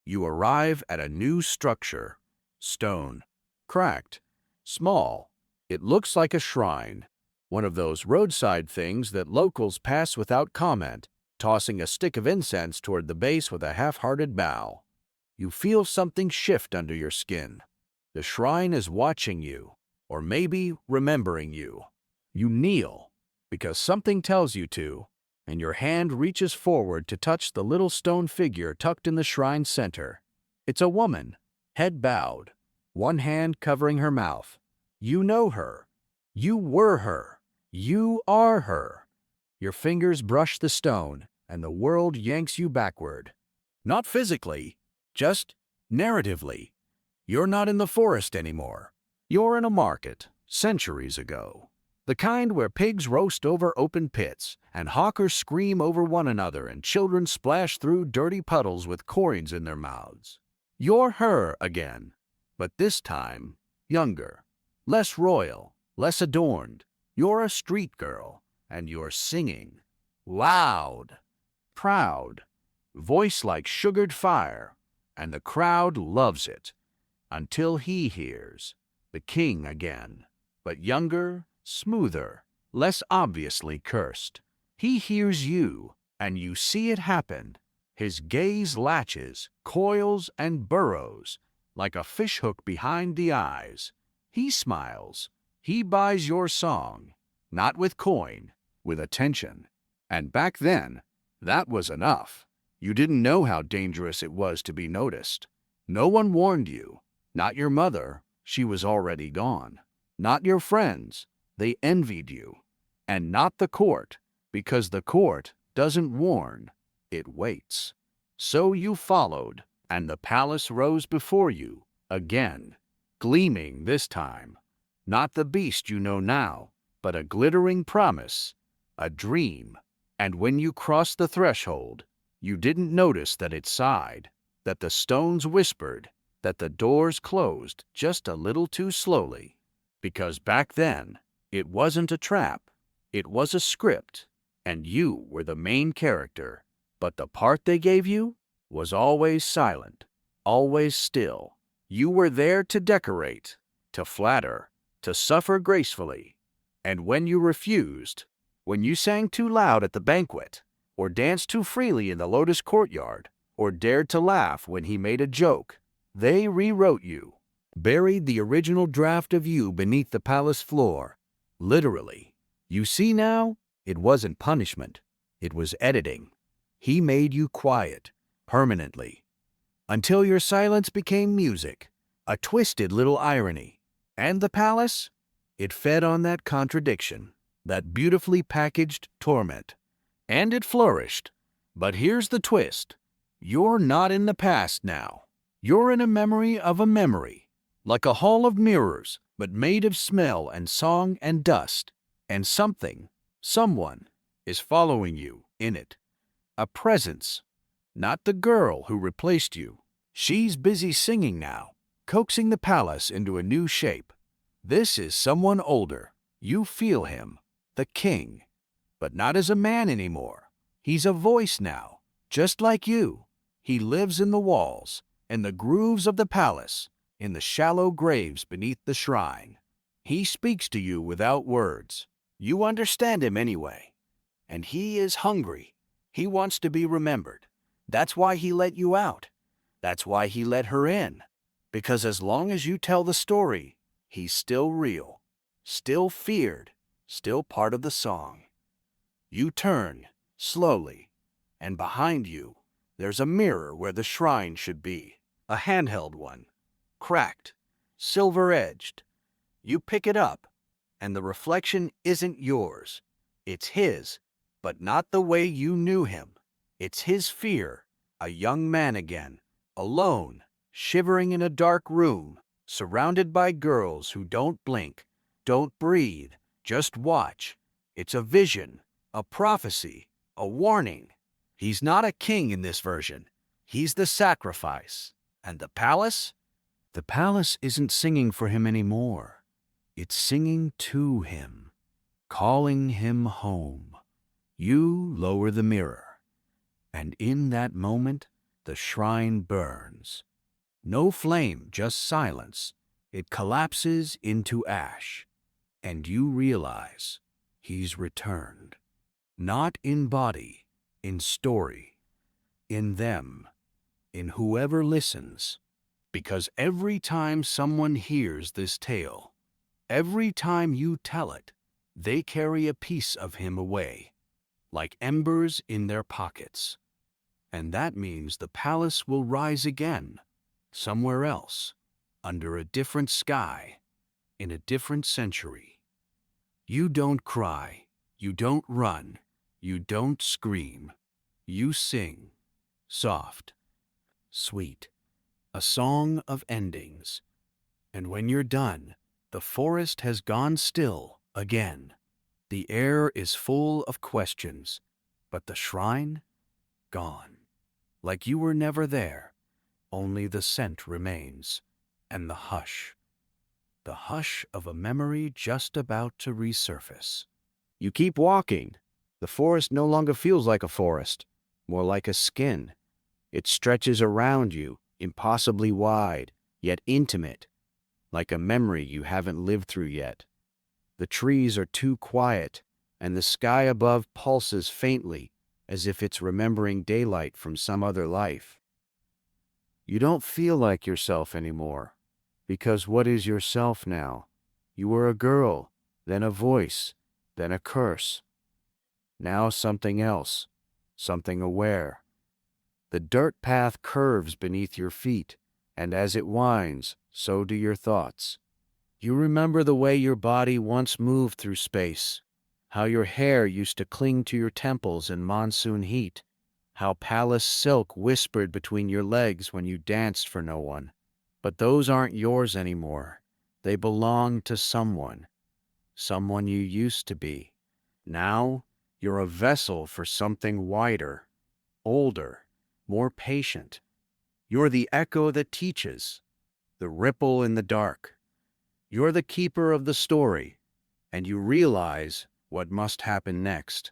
you arrive at a new structure. Stone, cracked, small. It looks like a shrine, one of those roadside things that locals pass without comment, tossing a stick of incense toward the base with a half-hearted bow. You feel something shift under your skin. The shrine is watching you, or maybe remembering you. You kneel, because something tells you to, and your hand reaches forward to touch the little stone figure tucked in the shrine's center. It's a woman, head bowed, one hand covering her mouth. You know her. You were her. You are her. Your fingers brush the stone, and the world yanks you backward. Not physically, just narratively. You're not in the forest anymore. You're in a market, centuries ago. The kind where pigs roast over open pits, and hawkers scream over one another, and children splash through dirty puddles with coins in their mouths. You're her again, but this time, younger, less royal, less adorned. You're a street girl, and you're singing. Loud, proud, voice like sugared fire, and the crowd loves it, until he hears, the king again, but younger, smoother, less obviously cursed. He hears you, and you see it happen. His gaze latches, coils, and burrows, like a fishhook behind the eyes. He smiles. He buys your song, not with coin, with attention. And back then, that was enough. You didn't know how dangerous it was to be noticed. No one warned you. Not your mother, she was already gone. Not your friends, they envied you. And not the court, because the court doesn't warn, it waits. So you followed, and the palace rose before you, again, gleaming this time. Not the beast you know now, but a glittering promise, a dream. And when you crossed the threshold, You didn't notice that it sighed, that the stones whispered, that the doors closed just a little too slowly. Because back then, it wasn't a trap, it was a script, and you were the main character. But the part they gave you was always silent, always still. You were there to decorate, to flatter, to suffer gracefully. And when you refused, when you sang too loud at the banquet, or danced too freely in the Lotus courtyard, or dared to laugh when he made a joke, they rewrote you, buried the original draft of you beneath the palace floor. Literally. You see now, it wasn't punishment, it was editing. He made you quiet, permanently, until your silence became music, a twisted little irony. And the palace? It fed on that contradiction, that beautifully packaged torment. And it flourished. But here's the twist. You're not in the past now. You're in a memory of a memory, like a hall of mirrors, but made of smell and song and dust. And something, someone, is following you in it. A presence. Not the girl who replaced you. She's busy singing now, coaxing the palace into a new shape. This is someone older. You feel him, the king. But not as a man anymore. He's a voice now, just like you. He lives in the walls, in the grooves of the palace, in the shallow graves beneath the shrine. He speaks to you without words. You understand him anyway. And he is hungry. He wants to be remembered. That's why he let you out. That's why he let her in. Because as long as you tell the story, he's still real, still feared, still part of the song. You turn, slowly, and behind you, there's a mirror where the shrine should be. A handheld one, cracked, silver-edged. You pick it up, and the reflection isn't yours. It's his, but not the way you knew him. It's his fear, a young man again, alone, shivering in a dark room, surrounded by girls who don't blink, don't breathe, just watch. It's a vision, a prophecy, a warning. He's not a king in this version. He's the sacrifice. And the palace? The palace isn't singing for him anymore. It's singing to him, calling him home. You lower the mirror, and in that moment, the shrine burns. No flame, just silence. It collapses into ash, and you realize he's returned. Not in body, in story, in them, in whoever listens. Because every time someone hears this tale, every time you tell it, they carry a piece of him away, like embers in their pockets. And that means the palace will rise again, somewhere else, under a different sky, in a different century. You don't cry, you don't run, you don't scream. You sing, soft, sweet, a song of endings. And when you're done, the forest has gone still again. The air is full of questions, but the shrine, gone. Like you were never there, only the scent remains, and the hush of a memory just about to resurface. You keep walking. The forest no longer feels like a forest, more like a skin. It stretches around you, impossibly wide, yet intimate, like a memory you haven't lived through yet. The trees are too quiet, and the sky above pulses faintly, as if it's remembering daylight from some other life. You don't feel like yourself anymore, because what is yourself now? You were a girl, then a voice, then a curse. Now something else, something aware. The dirt path curves beneath your feet, and as it winds, so do your thoughts. You remember the way your body once moved through space, how your hair used to cling to your temples in monsoon heat, how palace silk whispered between your legs when you danced for no one. But those aren't yours anymore. They belong to someone you used to be. Now, you're a vessel for something wider, older, more patient. You're the echo that teaches, the ripple in the dark. You're the keeper of the story, and you realize what must happen next.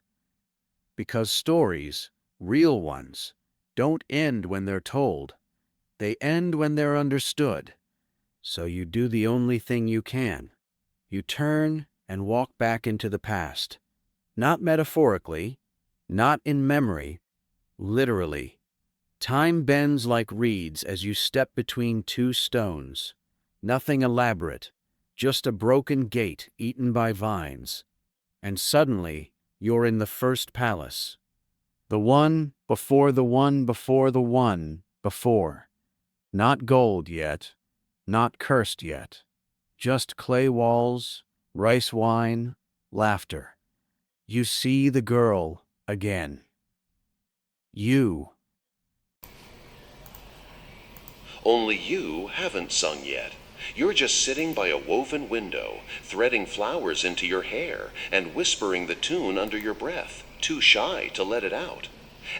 Because stories, real ones, don't end when they're told. They end when they're understood. So you do the only thing you can. You turn and walk back into the past. Not metaphorically, not in memory, literally. Time bends like reeds as you step between two stones. Nothing elaborate, just a broken gate eaten by vines. And suddenly, you're in the first palace. The one before the one before the one before. Not gold yet, not cursed yet. Just clay walls, rice wine, laughter. You see the girl again. You. Only you haven't sung yet. You're just sitting by a woven window, threading flowers into your hair and whispering the tune under your breath, too shy to let it out.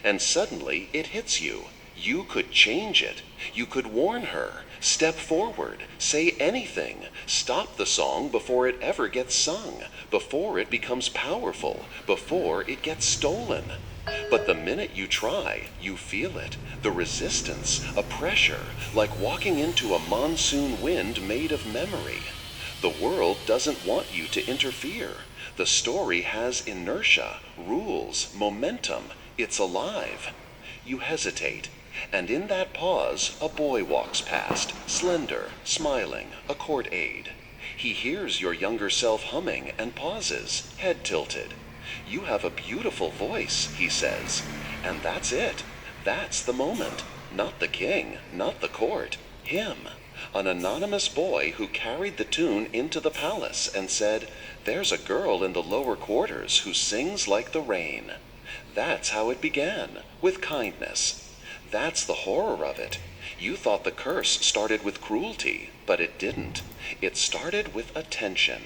And suddenly it hits you. You could change it. You could warn her, step forward, say anything, stop the song before it ever gets sung, before it becomes powerful, before it gets stolen. But the minute you try, you feel it, the resistance, a pressure, like walking into a monsoon wind made of memory. The world doesn't want you to interfere. The story has inertia, rules, momentum. It's alive. You hesitate, and in that pause, a boy walks past, slender, smiling, a court aide. He hears your younger self humming and pauses, head tilted. You have a beautiful voice, he says, and that's it. That's the moment. Not the king, not the court, him. An anonymous boy who carried the tune into the palace and said, "There's a girl in the lower quarters who sings like the rain." That's how it began, with kindness. That's the horror of it. You thought the curse started with cruelty, but it didn't. It started with attention.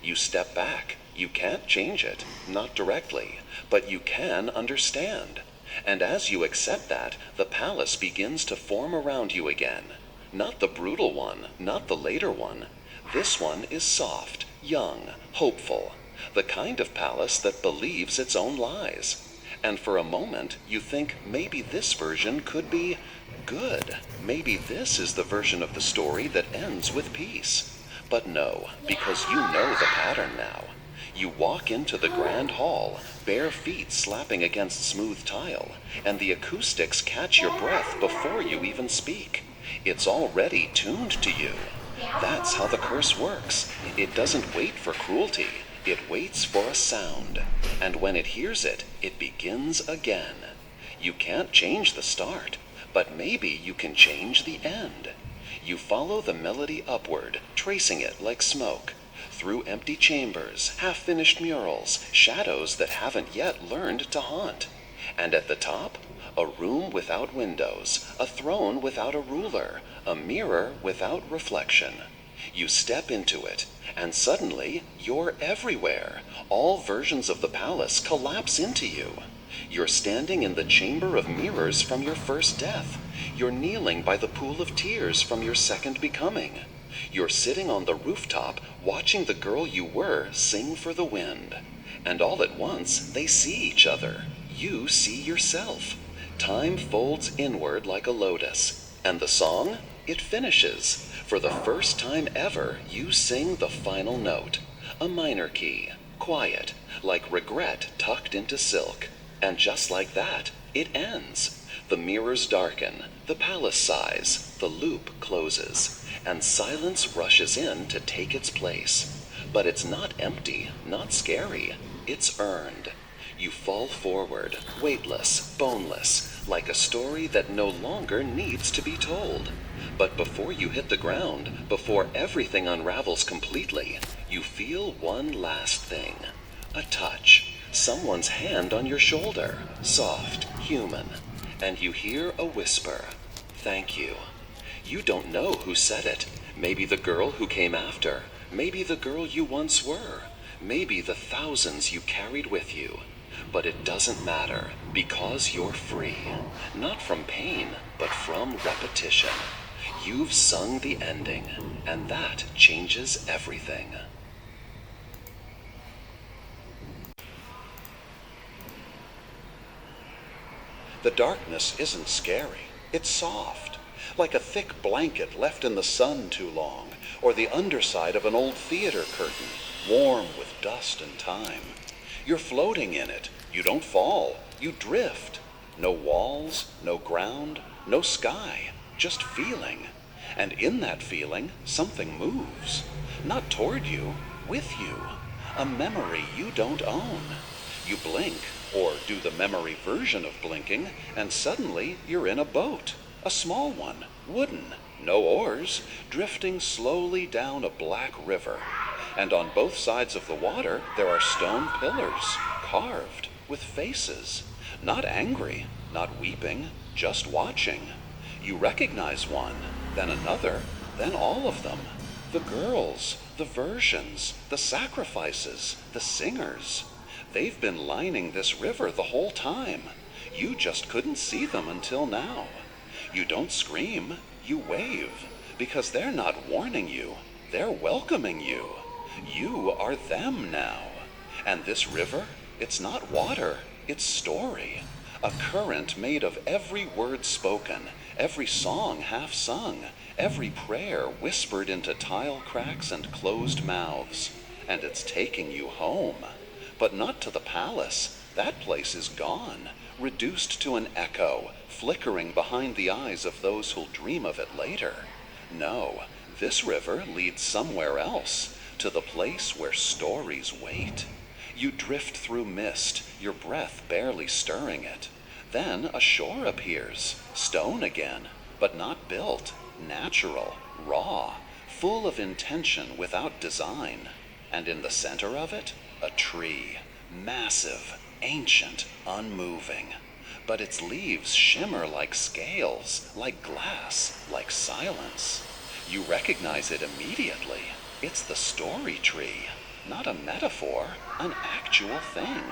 You step back. You can't change it, not directly, but you can understand. And as you accept that, the palace begins to form around you again. Not the brutal one, not the later one. This one is soft, young, hopeful. The kind of palace that believes its own lies. And for a moment, you think maybe this version could be good. Maybe this is the version of the story that ends with peace. But no, because you know the pattern now. You walk into the grand hall, bare feet slapping against smooth tile, and the acoustics catch your breath before you even speak. It's already tuned to you. That's how the curse works. It doesn't wait for cruelty. It waits for a sound. And when it hears it, it begins again. You can't change the start, but maybe you can change the end. You follow the melody upward, tracing it like smoke. Through empty chambers, half-finished murals, shadows that haven't yet learned to haunt. And at the top, a room without windows, a throne without a ruler, a mirror without reflection. You step into it, and suddenly you're everywhere. All versions of the palace collapse into you. You're standing in the chamber of mirrors from your first death. You're kneeling by the pool of tears from your second becoming. You're sitting on the rooftop watching the girl you were sing for the wind. And all at once, they see each other. You see yourself. Time folds inward like a lotus. And the song? It finishes. For the first time ever, you sing the final note. A minor key. Quiet. Like regret tucked into silk. And just like that, it ends. The mirrors darken. The palace sighs. The loop closes. And silence rushes in to take its place. But it's not empty, not scary. It's earned. You fall forward, weightless, boneless, like a story that no longer needs to be told. But before you hit the ground, before everything unravels completely, you feel one last thing. A touch. Someone's hand on your shoulder. Soft, human. And you hear a whisper. Thank you. You don't know who said it. Maybe the girl who came after. Maybe the girl you once were. Maybe the thousands you carried with you. But it doesn't matter, because you're free. Not from pain, but from repetition. You've sung the ending, and that changes everything. The darkness isn't scary. It's soft, like a thick blanket left in the sun too long, or the underside of an old theater curtain, warm with dust and time. You're floating in it. You don't fall. You drift. No walls, no ground, no sky, just feeling. And in that feeling, something moves. Not toward you, with you. A memory you don't own. You blink, or do the memory version of blinking, and suddenly you're in a boat. A small one, wooden, no oars, drifting slowly down a black river. And on both sides of the water there are stone pillars, carved, with faces. Not angry, not weeping, just watching. You recognize one, then another, then all of them. The girls, the versions, the sacrifices, the singers. They've been lining this river the whole time. You just couldn't see them until now. You don't scream, you wave, because they're not warning you, they're welcoming you. You are them now. And this river, it's not water, it's story. A current made of every word spoken, every song half sung, every prayer whispered into tile cracks and closed mouths. And it's taking you home. But not to the palace. That place is gone, reduced to an echo, flickering behind the eyes of those who'll dream of it later. No, this river leads somewhere else, to the place where stories wait. You drift through mist, your breath barely stirring it. Then a shore appears, stone again, but not built, natural, raw, full of intention without design. And in the center of it, a tree, massive, ancient, unmoving. But its leaves shimmer like scales, like glass, like silence. You recognize it immediately. It's the story tree, not a metaphor, an actual thing.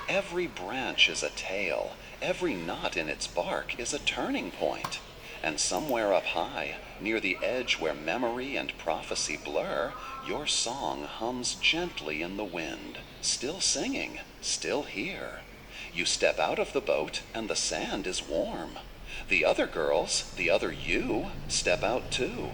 Every branch is a tale, every knot in its bark is a turning point. And somewhere up high, near the edge where memory and prophecy blur, your song hums gently in the wind, still singing, still here. You step out of the boat and the sand is warm. The other girls, the other you, step out too.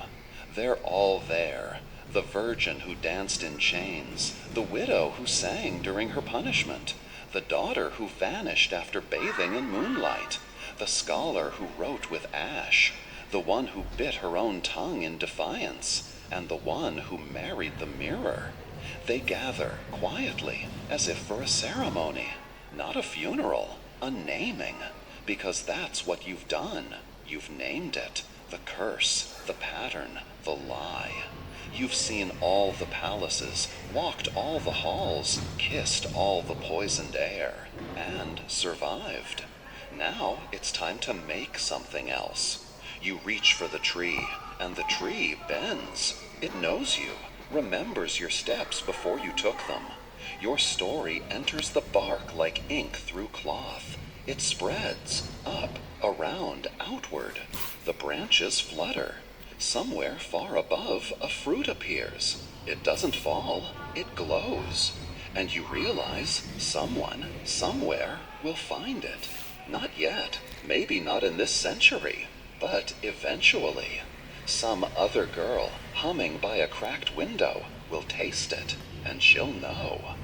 They're all there. The virgin who danced in chains, the widow who sang during her punishment, the daughter who vanished after bathing in moonlight, the scholar who wrote with ash, the one who bit her own tongue in defiance, and the one who married the mirror. They gather quietly, as if for a ceremony, not a funeral, a naming, because that's what you've done. You've named it, the curse, the pattern, the lie. You've seen all the palaces, walked all the halls, kissed all the poisoned air, and survived. Now it's time to make something else. You reach for the tree, and the tree bends. It knows you, remembers your steps before you took them. Your story enters the bark like ink through cloth. It spreads, up, around, outward. The branches flutter. Somewhere far above, a fruit appears. It doesn't fall, it glows. And you realize someone, somewhere, will find it. Not yet, maybe not in this century, but eventually. Some other girl, humming by a cracked window, will taste it, and she'll know.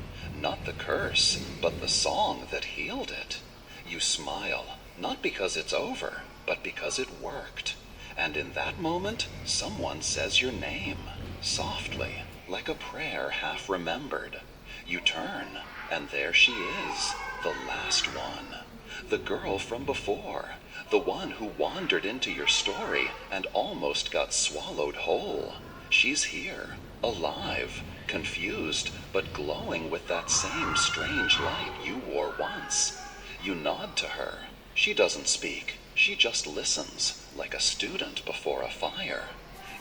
Not the curse, but the song that healed it. You smile, not because it's over, but because it worked. And in that moment, someone says your name, softly, like a prayer half remembered. You turn, and there she is, the last one. The girl from before, the one who wandered into your story and almost got swallowed whole. She's here, alive, confused, but glowing with that same strange light you wore once. You nod to her. She doesn't speak. She just listens, like a student before a fire.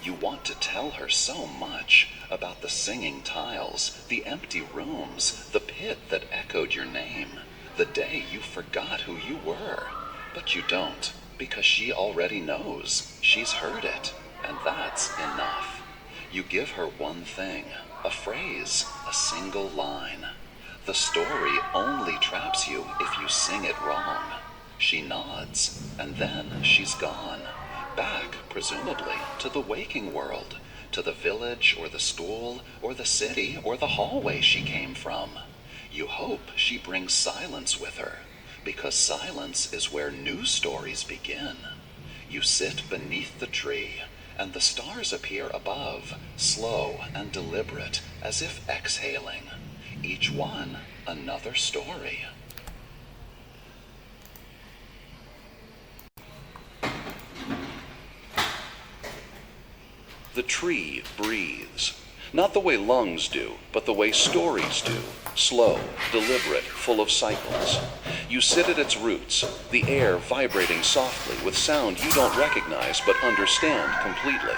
You want to tell her so much about the singing tiles, the empty rooms, the pit that echoed your name, the day you forgot who you were. But you don't, because she already knows. She's heard it, and that's enough. You give her one thing, a phrase, a single line. The story only traps you if you sing it wrong. She nods, and then she's gone. Back, presumably, to the waking world, to the village or the school or the city or the hallway she came from. You hope she brings silence with her, because silence is where new stories begin. You sit beneath the tree, and the stars appear above, slow and deliberate, as if exhaling, each one another story. The tree breathes. Not the way lungs do, but the way stories do. Slow, deliberate, full of cycles. You sit at its roots, the air vibrating softly with sound you don't recognize but understand completely.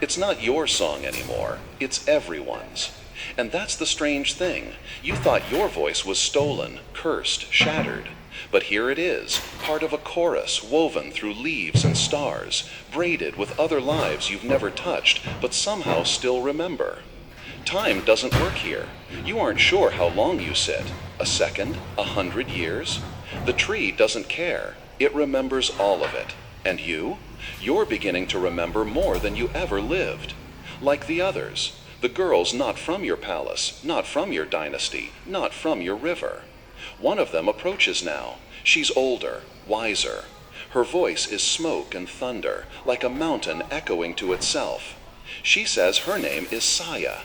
It's not your song anymore, it's everyone's. And that's the strange thing. You thought your voice was stolen, cursed, shattered. But here it is, part of a chorus woven through leaves and stars, braided with other lives you've never touched, but somehow still remember. Time doesn't work here. You aren't sure how long you sit. A second? 100 years? The tree doesn't care. It remembers all of it. And you? You're beginning to remember more than you ever lived. Like the others. The girls not from your palace, not from your dynasty, not from your river. One of them approaches now. She's older, wiser. Her voice is smoke and thunder, like a mountain echoing to itself. She says her name is Saya,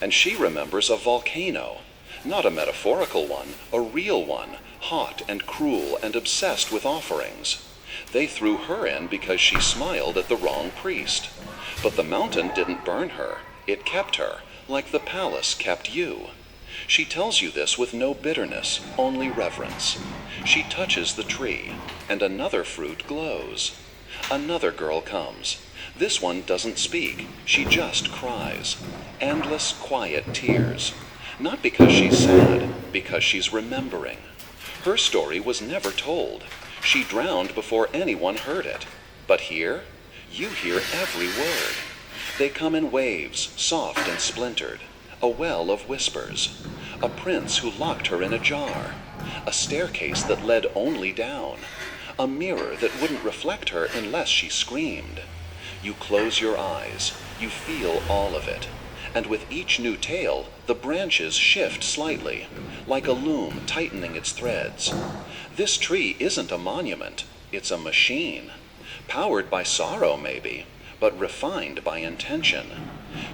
and she remembers a volcano. Not a metaphorical one, a real one, hot and cruel and obsessed with offerings. They threw her in because she smiled at the wrong priest. But the mountain didn't burn her. It kept her, like the palace kept you. She tells you this with no bitterness, only reverence. She touches the tree, and another fruit glows. Another girl comes. This one doesn't speak, she just cries. Endless, quiet tears. Not because she's sad, because she's remembering. Her story was never told. She drowned before anyone heard it. But here, you hear every word. They come in waves, soft and splintered. A well of whispers. A prince who locked her in a jar. A staircase that led only down. A mirror that wouldn't reflect her unless she screamed. You close your eyes. You feel all of it. And with each new tale, the branches shift slightly, like a loom tightening its threads. This tree isn't a monument. It's a machine. Powered by sorrow, maybe, but refined by intention.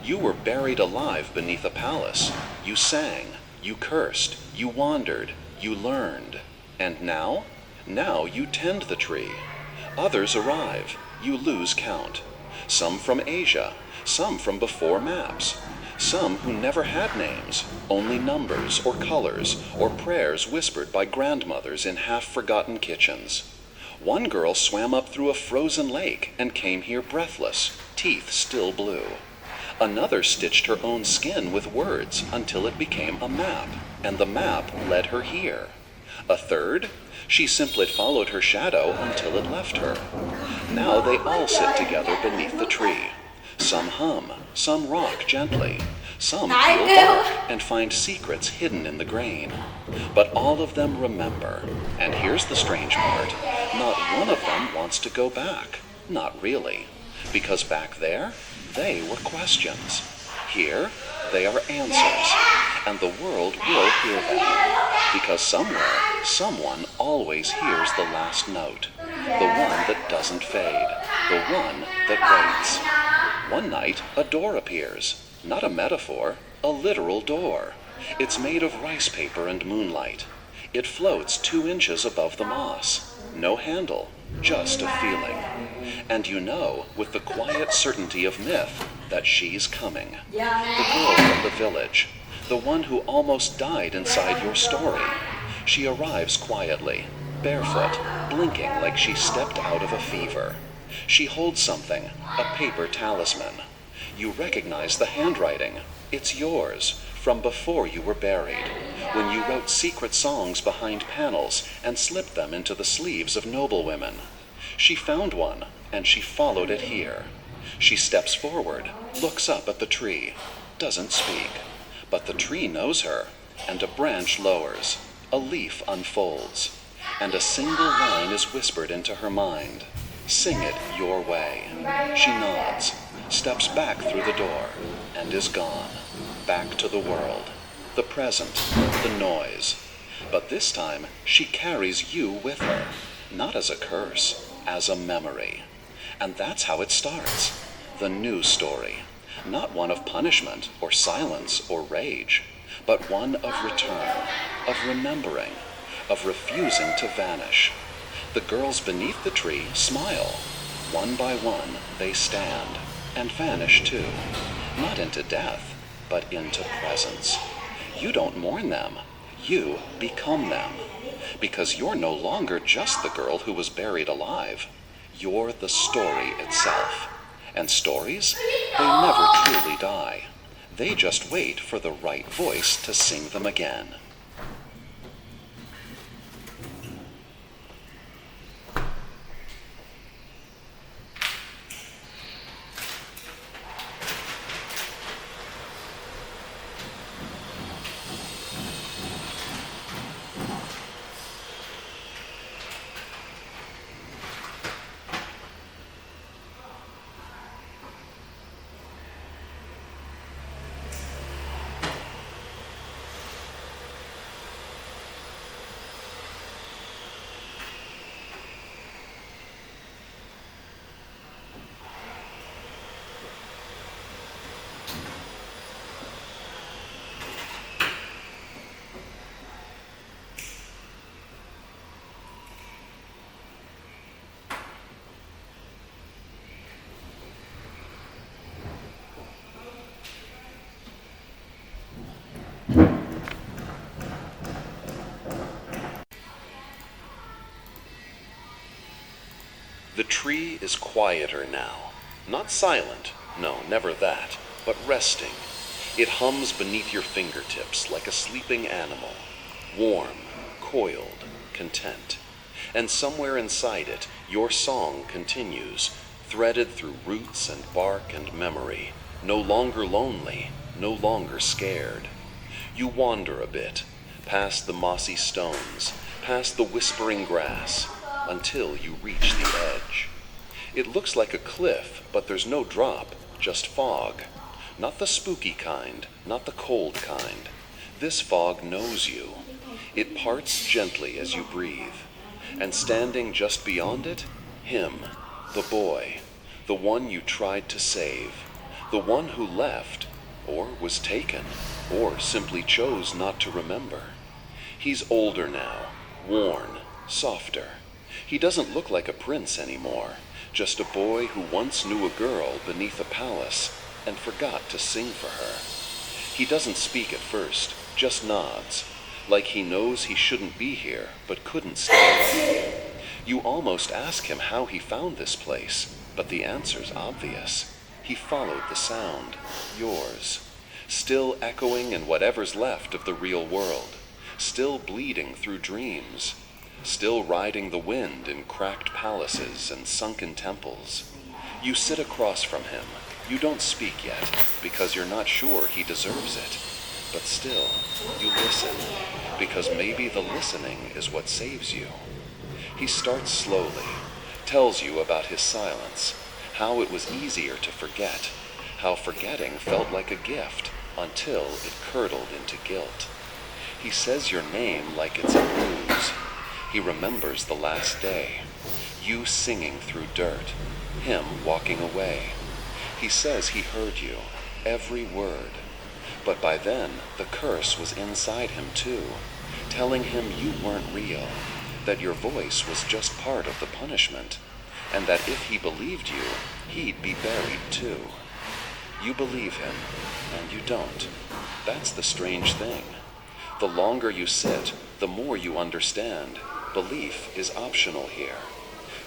You were buried alive beneath a palace. You sang, you cursed, you wandered, you learned. And now? Now you tend the tree. Others arrive. You lose count. Some from Asia, some from before maps. Some who never had names, only numbers or colors or prayers whispered by grandmothers in half-forgotten kitchens. One girl swam up through a frozen lake and came here breathless, teeth still blue. Another stitched her own skin with words until it became a map, and the map led her here. A third? She simply followed her shadow until it left her. Now they all sit together beneath the tree. Some hum, some rock gently, some feel dark and find secrets hidden in the grain. But all of them remember. And here's the strange part. Not one of them wants to go back. Not really. Because back there, they were questions. Here, they are answers. And the world will hear them. Because somewhere, someone always hears the last note. The one that doesn't fade. The one that waits. One night, a door appears. Not a metaphor, a literal door. It's made of rice paper and moonlight. It floats 2 inches above the moss. No handle, just a feeling. And you know, with the quiet certainty of myth, that she's coming. The girl from the village. The one who almost died inside your story. She arrives quietly, barefoot, blinking like she stepped out of a fever. She holds something, a paper talisman. You recognize the handwriting. It's yours, from before you were buried. when you wrote secret songs behind panels and slipped them into the sleeves of noblewomen. She found one, and she followed it here. She steps forward, looks up at the tree, doesn't speak. But the tree knows her, and a branch lowers, a leaf unfolds, and a single line is whispered into her mind. Sing it your way. She nods, steps back through the door, and is gone. Back to the world, the present, the noise. But this time, she carries you with her, not as a curse, as a memory. And that's how it starts, the new story. Not one of punishment or silence or rage, but one of return, of remembering, of refusing to vanish. The girls beneath the tree smile. One by one, they stand and vanish too, not into death, but into presence. You don't mourn them, you become them, because you're no longer just the girl who was buried alive. You're the story itself. And stories, they never truly die. They just wait for the right voice to sing them again. The tree is quieter now. Not silent, no, never that, but resting. It hums beneath your fingertips like a sleeping animal, warm, coiled, content. And somewhere inside it, your song continues, threaded through roots and bark and memory, no longer lonely, no longer scared. You wander a bit, past the mossy stones, past the whispering grass, until you reach the edge. It looks like a cliff, but there's no drop, just fog. Not the spooky kind, not the cold kind. This fog knows you. It parts gently as you breathe. And standing just beyond it, him, the boy, the one you tried to save, the one who left, or was taken, or simply chose not to remember. He's older now, worn, softer. He doesn't look like a prince anymore, just a boy who once knew a girl beneath a palace and forgot to sing for her. He doesn't speak at first, just nods, like he knows he shouldn't be here but couldn't stay away. You almost ask him how he found this place, but the answer's obvious. He followed the sound, yours, still echoing in whatever's left of the real world, still bleeding through dreams, still riding the wind in cracked palaces and sunken temples. You sit across from him. You don't speak yet, because you're not sure he deserves it. But still, you listen, because maybe the listening is what saves you. He starts slowly, tells you about his silence, how it was easier to forget, how forgetting felt like a gift until it curdled into guilt. He says your name like it's a bruise. He remembers the last day, you singing through dirt, him walking away. He says he heard you, every word. But by then, the curse was inside him too, telling him you weren't real, that your voice was just part of the punishment, and that if he believed you, he'd be buried too. You believe him, and you don't. That's the strange thing. The longer you sit, the more you understand. Belief is optional here.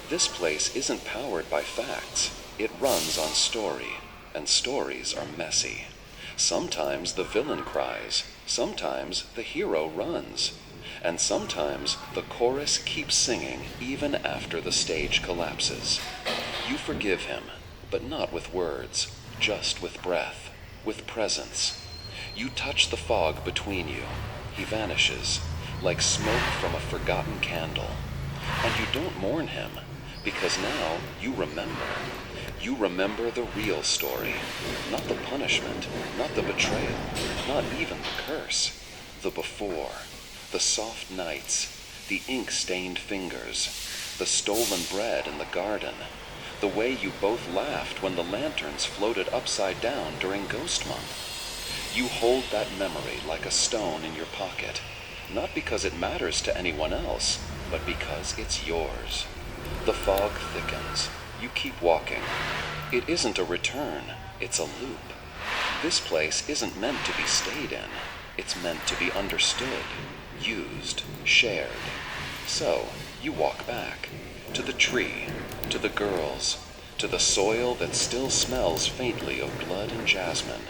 This place isn't powered by facts. It runs on story, and stories are messy. Sometimes the villain cries, sometimes the hero runs, and sometimes the chorus keeps singing even after the stage collapses. You forgive him, but not with words, just with breath, with presence. You touch the fog between you. He vanishes, like smoke from a forgotten candle. And you don't mourn him, because now you remember. You remember the real story, not the punishment, not the betrayal, not even the curse. The before, the soft nights, the ink-stained fingers, the stolen bread in the garden, the way you both laughed when the lanterns floated upside down during Ghost Month. You hold that memory like a stone in your pocket, not because it matters to anyone else, but because it's yours. The fog thickens. You keep walking. It isn't a return, it's a loop. This place isn't meant to be stayed in. It's meant to be understood, used, shared. So, you walk back, to the tree, to the girls, to the soil that still smells faintly of blood and jasmine.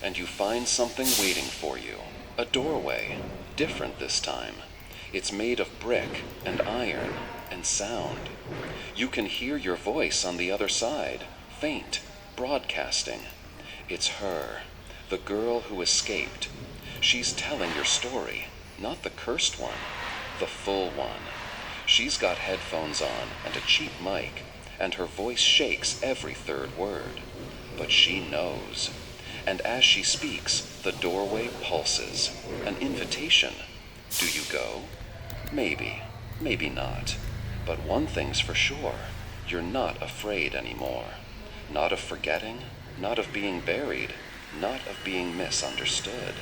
And you find something waiting for you, a doorway, different this time. It's made of brick and iron and sound. You can hear your voice on the other side, faint, broadcasting. It's her, the girl who escaped. She's telling your story, not the cursed one, the full one. She's got headphones on and a cheap mic, and her voice shakes every third word. But she knows. And as she speaks, the doorway pulses, an invitation. Do you go? Maybe, maybe not. But one thing's for sure, you're not afraid anymore. Not of forgetting, not of being buried, not of being misunderstood.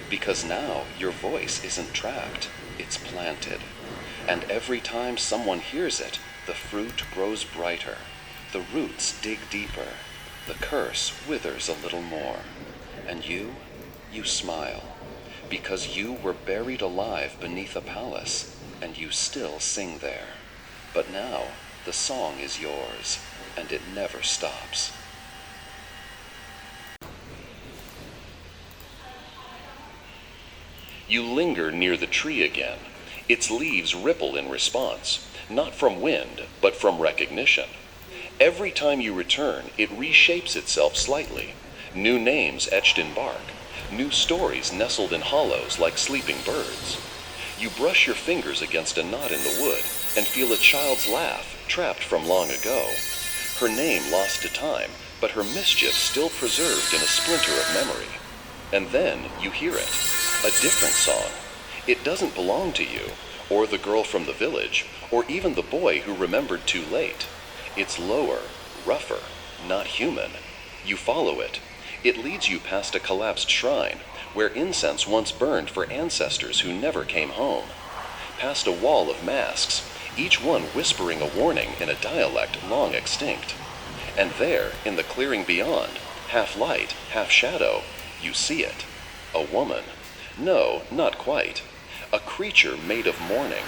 Because now your voice isn't trapped, it's planted. And every time someone hears it, the fruit grows brighter, the roots dig deeper, the curse withers a little more. And you smile, because you were buried alive beneath a palace, and you still sing there. But now, the song is yours, and it never stops. You linger near the tree again. Its leaves ripple in response, not from wind, but from recognition. Every time you return, it reshapes itself slightly. New names etched in bark, new stories nestled in hollows like sleeping birds. You brush your fingers against a knot in the wood and feel a child's laugh, trapped from long ago. Her name lost to time, but her mischief still preserved in a splinter of memory. And then you hear it, a different song. It doesn't belong to you, or the girl from the village, or even the boy who remembered too late. It's lower, rougher, not human. You follow it. It leads you past a collapsed shrine, where incense once burned for ancestors who never came home. Past a wall of masks, each one whispering a warning in a dialect long extinct. And there, in the clearing beyond, half light, half shadow, you see it. A woman. No, not quite. A creature made of mourning,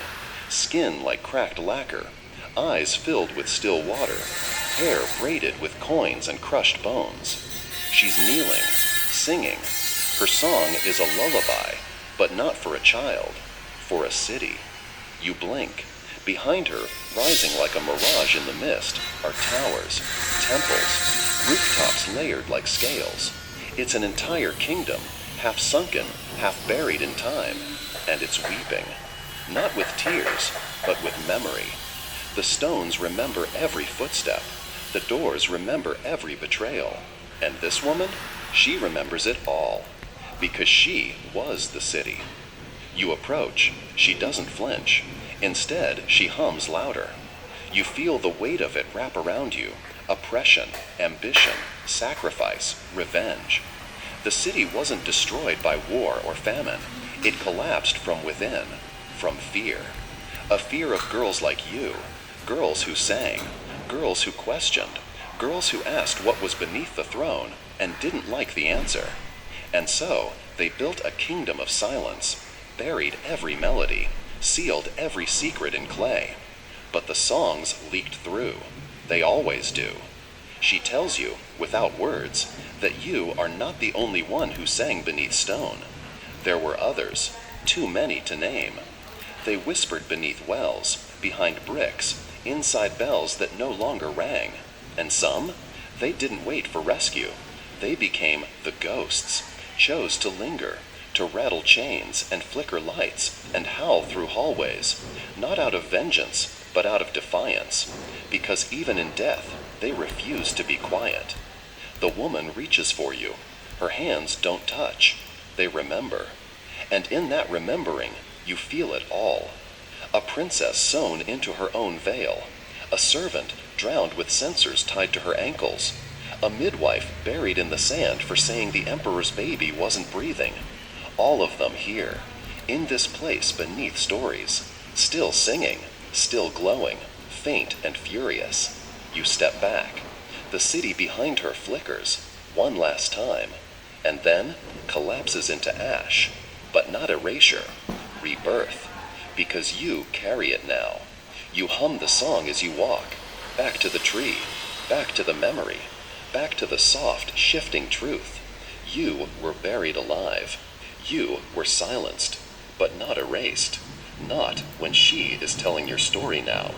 skin like cracked lacquer, eyes filled with still water, hair braided with coins and crushed bones. She's kneeling, singing. Her song is a lullaby, but not for a child, for a city. You blink. Behind her, rising like a mirage in the mist, are towers, temples, rooftops layered like scales. It's an entire kingdom, half sunken, half buried in time, and it's weeping. Not with tears, but with memory. The stones remember every footstep. The doors remember every betrayal. And this woman, she remembers it all. Because she was the city. You approach. She doesn't flinch. Instead, she hums louder. You feel the weight of it wrap around you. Oppression, ambition, sacrifice, revenge. The city wasn't destroyed by war or famine. It collapsed from within, from fear. A fear of girls like you, girls who sang, girls who questioned, girls who asked what was beneath the throne and didn't like the answer. And so, they built a kingdom of silence, buried every melody, sealed every secret in clay. But the songs leaked through. They always do. She tells you, without words, that you are not the only one who sang beneath stone. There were others, too many to name. They whispered beneath wells, behind bricks, inside bells that no longer rang. And some, they didn't wait for rescue. They became the ghosts, chose to linger, to rattle chains and flicker lights and howl through hallways, not out of vengeance, but out of defiance, because even in death, they refuse to be quiet. The woman reaches for you. Her hands don't touch. They remember. And in that remembering, you feel it all. A princess sewn into her own veil, a servant drowned with censers tied to her ankles, a midwife buried in the sand for saying the emperor's baby wasn't breathing. All of them here, in this place beneath stories, still singing, still glowing, faint and furious. You step back. The city behind her flickers, one last time, and then collapses into ash, but not erasure, rebirth, because you carry it now. You hum the song as you walk, back to the tree, back to the memory, back to the soft, shifting truth. You were buried alive. You were silenced, but not erased. Not when she is telling your story now.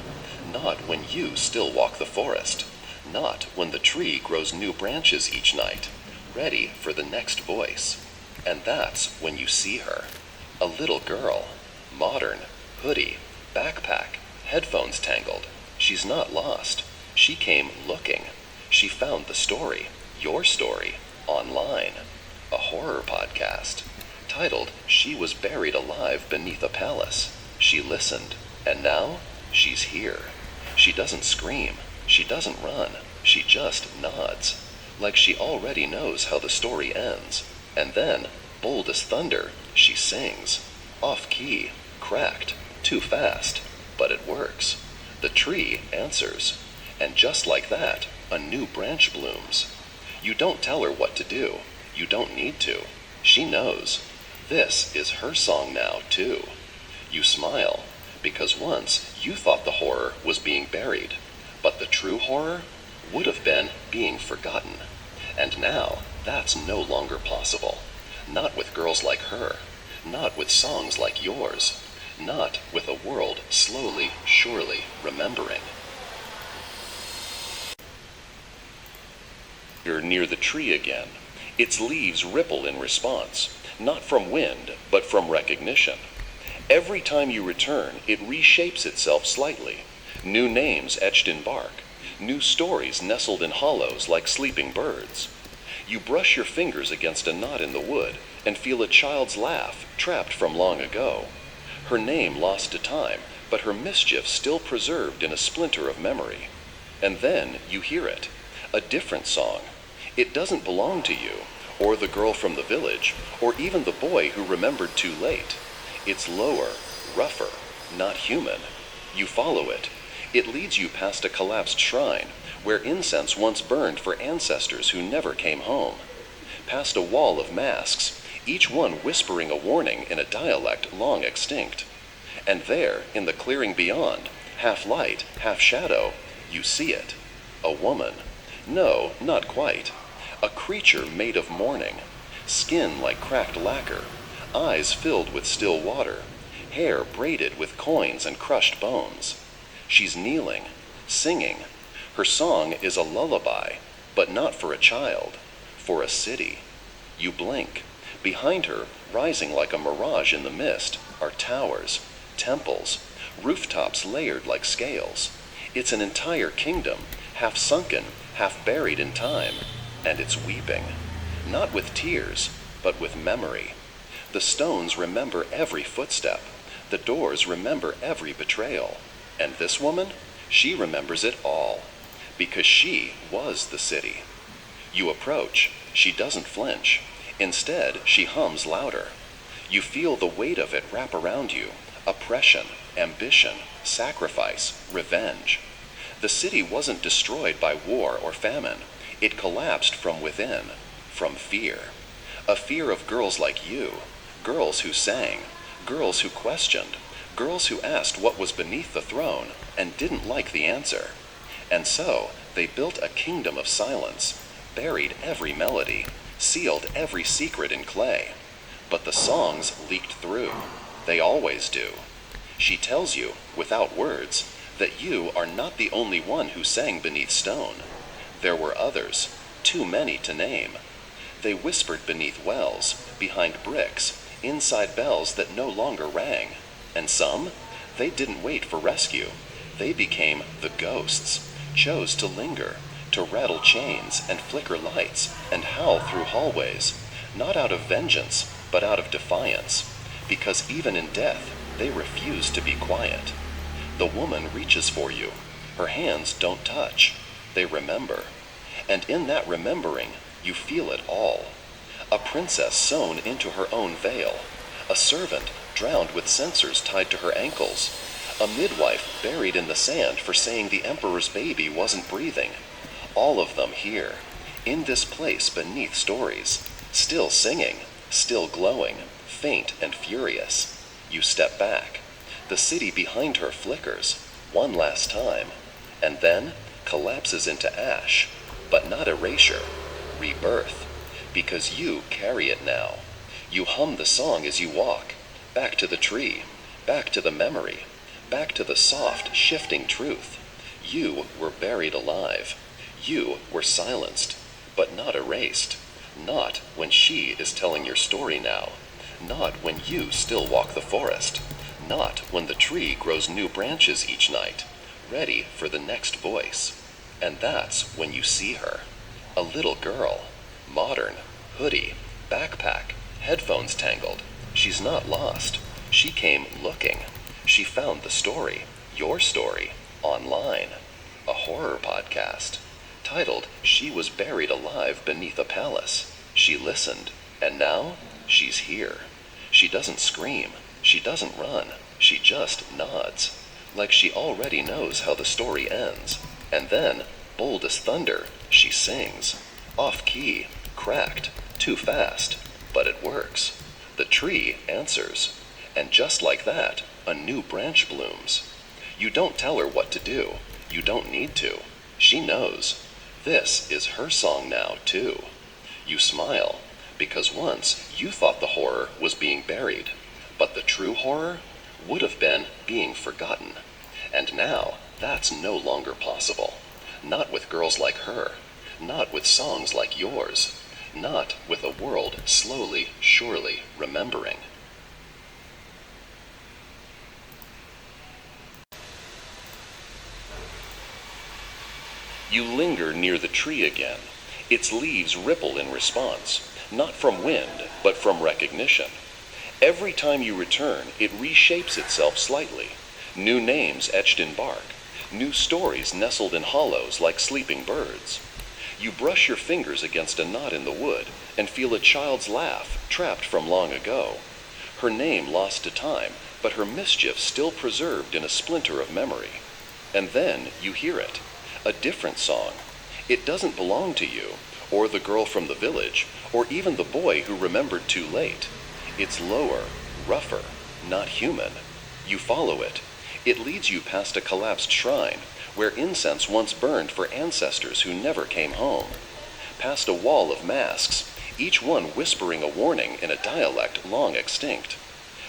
Not when you still walk the forest. Not when the tree grows new branches each night, ready for the next voice. And that's when you see her. A little girl, modern, hoodie, backpack, headphones tangled. She's not lost. She came looking. She found the story, your story, online. A horror podcast, titled She Was Buried Alive Beneath a Palace. She listened, and now she's here. She doesn't scream. She doesn't run. She just nods, like she already knows how the story ends. And then, bold as thunder, she sings. Off key, cracked, too fast, but it works. The tree answers. And just like that, a new branch blooms. You don't tell her what to do. You don't need to. She knows. This is her song now, too. You smile, because once you thought the horror was being buried, but the true horror would have been being forgotten. And now, that's no longer possible. Not with girls like her. Not with songs like yours. Not with a world slowly, surely remembering. You're near the tree again. Its leaves ripple in response, not from wind, but from recognition. Every time you return, it reshapes itself slightly. New names etched in bark. New stories nestled in hollows like sleeping birds. You brush your fingers against a knot in the wood and feel a child's laugh trapped from long ago. Her name lost to time, but her mischief still preserved in a splinter of memory. And then you hear it, a different song. It doesn't belong to you, or the girl from the village, or even the boy who remembered too late. It's lower, rougher, not human. You follow it. It leads you past a collapsed shrine, where incense once burned for ancestors who never came home. Past a wall of masks, each one whispering a warning in a dialect long extinct. And there, in the clearing beyond, half light, half shadow, you see it. A woman. No, not quite. A creature made of mourning. Skin like cracked lacquer. Eyes filled with still water. Hair braided with coins and crushed bones. She's kneeling, singing. Her song is a lullaby, but not for a child, for a city. You blink. Behind her, rising like a mirage in the mist, are towers, temples, rooftops layered like scales. It's an entire kingdom, half sunken, half buried in time, and it's weeping. Not with tears, but with memory. The stones remember every footstep. The doors remember every betrayal. And this woman, she remembers it all, because she was the city. You approach. She doesn't flinch. Instead, she hums louder. You feel the weight of it wrap around you. Oppression, ambition, sacrifice, revenge. The city wasn't destroyed by war or famine. It collapsed from within, from fear. A fear of girls like you, girls who sang, girls who questioned, girls who asked what was beneath the throne and didn't like the answer. And so, They built a kingdom of silence, buried every melody, sealed every secret in clay. But the songs leaked through. They always do. She tells you, without words, that you are not the only one who sang beneath stone. There were others, too many to name. They whispered beneath wells, behind bricks, inside bells that no longer rang. And some, they didn't wait for rescue. They became the ghosts, chose to linger, to rattle chains and flicker lights and howl through hallways, not out of vengeance, but out of defiance, because even in death, they refuse to be quiet. The woman reaches for you. Her hands don't touch. They remember. And in that remembering, you feel it all. A princess sewn into her own veil, a servant drowned with censers tied to her ankles, a midwife buried in the sand for saying the emperor's baby wasn't breathing. All of them here, in this place beneath stories, still singing, still glowing, faint and furious. You step back. The city behind her flickers, one last time, and then collapses into ash, but not erasure, rebirth, because you carry it now. You hum the song as you walk, back to the tree, back to the memory, back to the soft, shifting truth. You were buried alive. You were silenced, but not erased. Not when she is telling your story now. Not when you still walk the forest. Not when the tree grows new branches each night, ready for the next voice. And that's when you see her. A little girl, modern, hoodie, backpack, headphones tangled. She's not lost. She came looking. She found the story, your story, online. A horror podcast, titled She Was Buried Alive Beneath a Palace. She listened, and now she's here. She doesn't scream. She doesn't run. She just nods, like she already knows how the story ends. And then, bold as thunder, she sings. Off key, cracked, too fast, but it works. The tree answers. And just like that, a new branch blooms. You don't tell her what to do. You don't need to. She knows. This is her song now, too. You smile, because once you thought the horror was being buried, but the true horror would have been being forgotten. And now, that's no longer possible. Not with girls like her. Not with songs like yours. Not with a world slowly, surely remembering. You linger near the tree again. Its leaves ripple in response, not from wind, but from recognition. Every time you return, it reshapes itself slightly. New names etched in bark, new stories nestled in hollows like sleeping birds. You brush your fingers against a knot in the wood and feel a child's laugh, trapped from long ago. Her name lost to time, but her mischief still preserved in a splinter of memory. And then you hear it, a different song. It doesn't belong to you, or the girl from the village, or even the boy who remembered too late. It's lower, rougher, not human. You follow it. It leads you past a collapsed shrine, where incense once burned for ancestors who never came home. Past a wall of masks, each one whispering a warning in a dialect long extinct.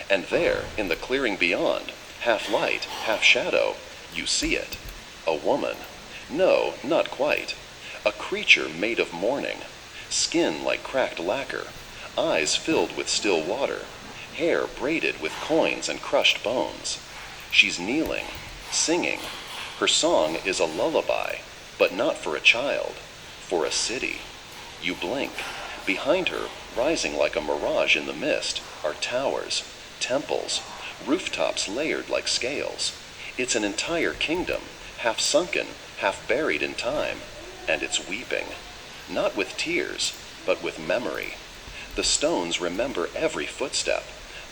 And there, in the clearing beyond, half light, half shadow, you see it. A woman. No, not quite. A creature made of mourning. Skin like cracked lacquer. Eyes filled with still water. Hair braided with coins and crushed bones. She's kneeling, singing. Her song is a lullaby, but not for a child, for a city. You blink. Behind her, rising like a mirage in the mist, are towers, temples, rooftops layered like scales. It's an entire kingdom, half sunken, half buried in time, and it's weeping. Not with tears, but with memory. The stones remember every footstep.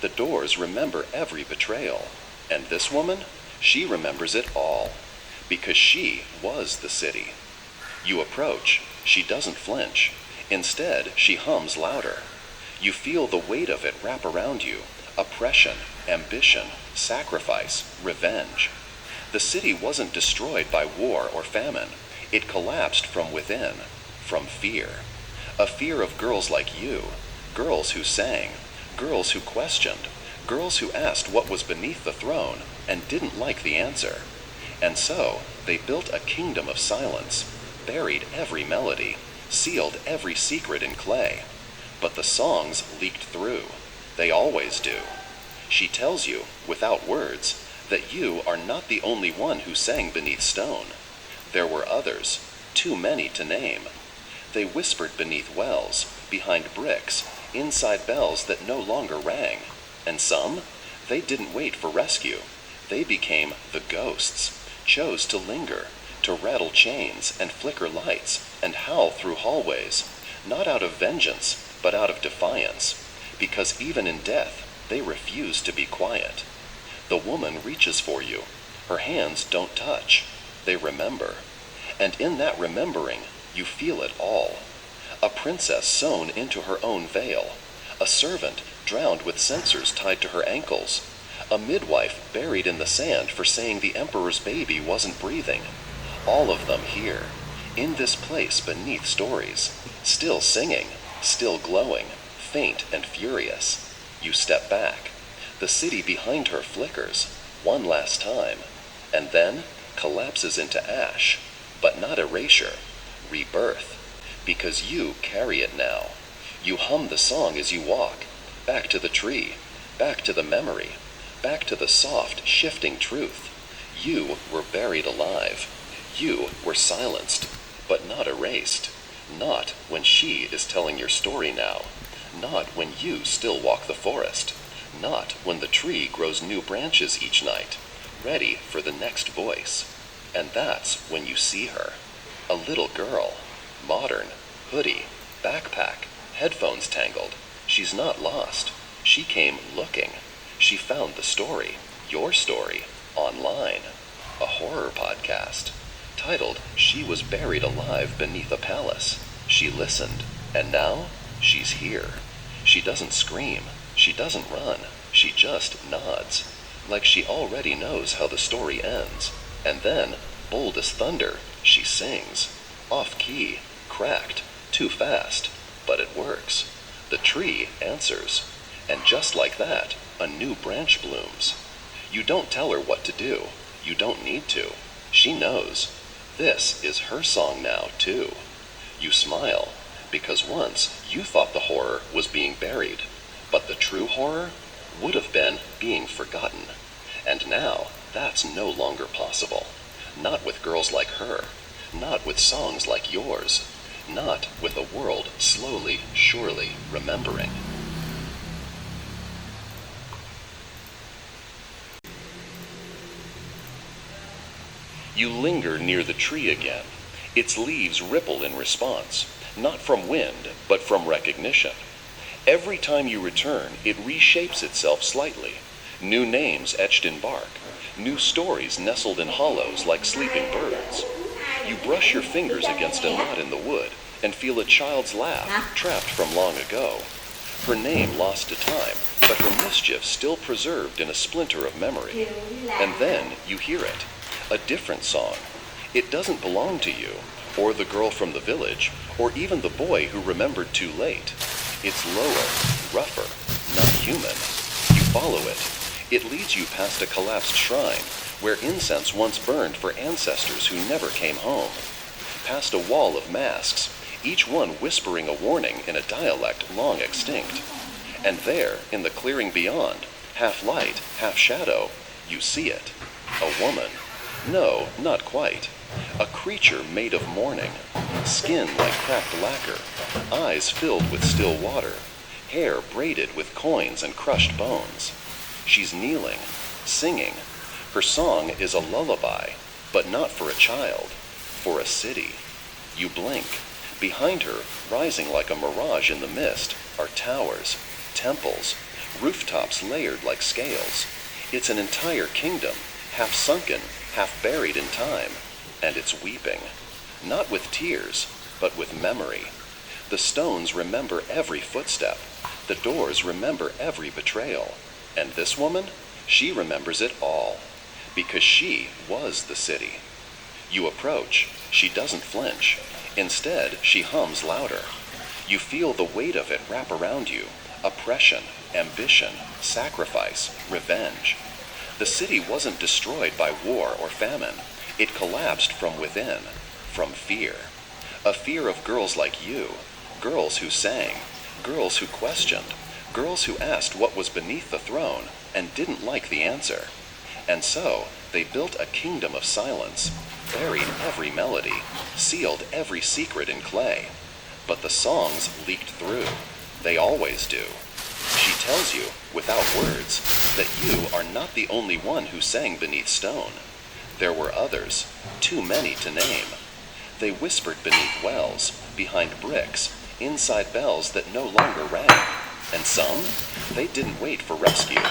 The doors remember every betrayal. And this woman, she remembers it all, because she was the city. You approach. She doesn't flinch. Instead, she hums louder. You feel the weight of it wrap around you. Oppression, ambition, sacrifice, revenge. The city wasn't destroyed by war or famine. It collapsed from within, from fear. A fear of girls like you, girls who sang, girls who questioned, girls who asked what was beneath the throne and didn't like the answer. And so they built a kingdom of silence, buried every melody, sealed every secret in clay. But the songs leaked through. They always do. She tells you, without words, that you are not the only one who sang beneath stone. There were others, too many to name. They whispered beneath wells, behind bricks, inside bells that no longer rang. And some, they didn't wait for rescue. They became the ghosts, chose to linger, to rattle chains and flicker lights and howl through hallways, not out of vengeance, but out of defiance, because even in death, they refuse to be quiet. The woman reaches for you. Her hands don't touch. They remember. And in that remembering, you feel it all. A princess sewn into her own veil. A servant drowned with censers tied to her ankles. A midwife buried in the sand for saying the emperor's baby wasn't breathing. All of them here, in this place beneath stories, still singing, still glowing, faint and furious. You step back. The city behind her flickers, one last time, and then collapses into ash, but not erasure, rebirth, because you carry it now. You hum the song as you walk, back to the tree, back to the memory, back to the soft, shifting truth. You were buried alive. You were silenced, but not erased. Not when she is telling your story now. Not when you still walk the forest. Not when the tree grows new branches each night, ready for the next voice. And that's when you see her. A little girl, modern, hoodie, backpack, headphones tangled. She's not lost. She came looking. She found the story, your story, online. A horror podcast, titled She Was Buried Alive Beneath a Palace. She listened, and now she's here. She doesn't scream. She doesn't run. She just nods, like she already knows how the story ends. And then, bold as thunder, she sings. Off key, cracked, too fast, but it works. The tree answers. And just like that, a new branch blooms. You don't tell her what to do. You don't need to. She knows. This is her song now, too. You smile, because once you thought the horror was being buried, but the true horror would have been being forgotten. And now, that's no longer possible. Not with girls like her. Not with songs like yours. Not with a world slowly, surely remembering. You linger near the tree again. Its leaves ripple in response, not from wind, but from recognition. Every time you return, it reshapes itself slightly. New names etched in bark, new stories nestled in hollows like sleeping birds. You brush your fingers against a knot in the wood and feel a child's laugh, trapped from long ago. Her name lost to time, but her mischief still preserved in a splinter of memory. And then you hear it. A different song. It doesn't belong to you, or the girl from the village, or even the boy who remembered too late. It's lower, rougher, not human. You follow it. It leads you past a collapsed shrine, where incense once burned for ancestors who never came home. Past a wall of masks, each one whispering a warning in a dialect long extinct. And there, in the clearing beyond, half light, half shadow, you see it. A woman. No, not quite. A creature made of mourning, skin like cracked lacquer, eyes filled with still water, hair braided with coins and crushed bones. She's kneeling, singing. Her song is a lullaby, but not for a child, for a city. You blink. Behind her, rising like a mirage in the mist, are towers, temples, rooftops layered like scales. It's an entire kingdom, half sunken, half buried in time, and it's weeping. Not with tears, but with memory. The stones remember every footstep. The doors remember every betrayal. And this woman, she remembers it all, because she was the city. You approach. She doesn't flinch. Instead, she hums louder. You feel the weight of it wrap around you. Oppression, ambition, sacrifice, revenge. The city wasn't destroyed by war or famine. It collapsed from within, from fear. A fear of girls like you, girls who sang, girls who questioned, girls who asked what was beneath the throne and didn't like the answer. And so, they built a kingdom of silence, buried every melody, sealed every secret in clay. But the songs leaked through. They always do. She tells you, without words, that you are not the only one who sang beneath stone. There were others, too many to name. They whispered beneath wells, behind bricks, inside bells that no longer rang. And some, they didn't wait for rescue.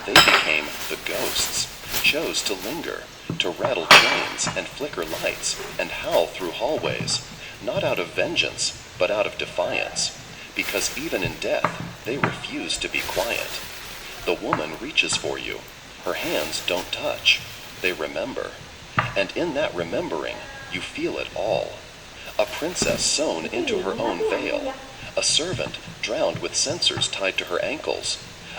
They became the ghosts, chose to linger, to rattle chains and flicker lights and howl through hallways, not out of vengeance, but out of defiance. Because even in death, they refuse to be quiet. The woman reaches for you. Her hands don't touch. They remember. And in that remembering, you feel it all. A princess sewn into her own veil. A servant drowned with censers tied to her ankles.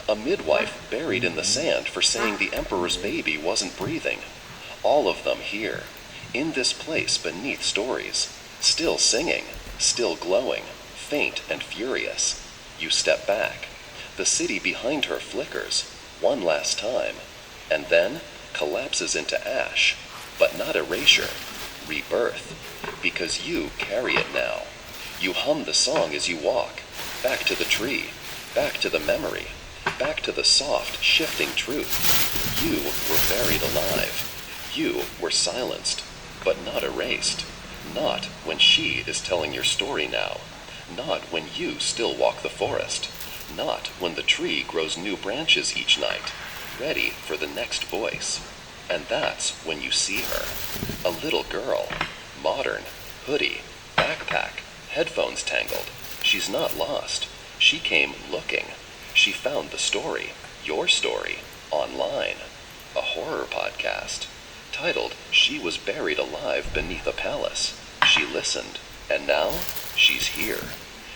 A midwife buried in the sand for saying the emperor's baby wasn't breathing. All of them here, in this place beneath stories, still singing, still glowing, faint and furious. You step back. The city behind her flickers, one last time, and then collapses into ash, but not erasure, rebirth, because you carry it now. You hum the song as you walk, back to the tree, back to the memory, back to the soft, shifting truth. You were buried alive. You were silenced, but not erased. Not when she is telling your story now. Not when you still walk the forest. Not when the tree grows new branches each night, ready for the next voice. And that's when you see her. A little girl, modern, hoodie, backpack, headphones tangled. She's not lost. She came looking. She found the story, your story, online. A horror podcast, titled She Was Buried Alive Beneath a Palace. She listened, and now she's here.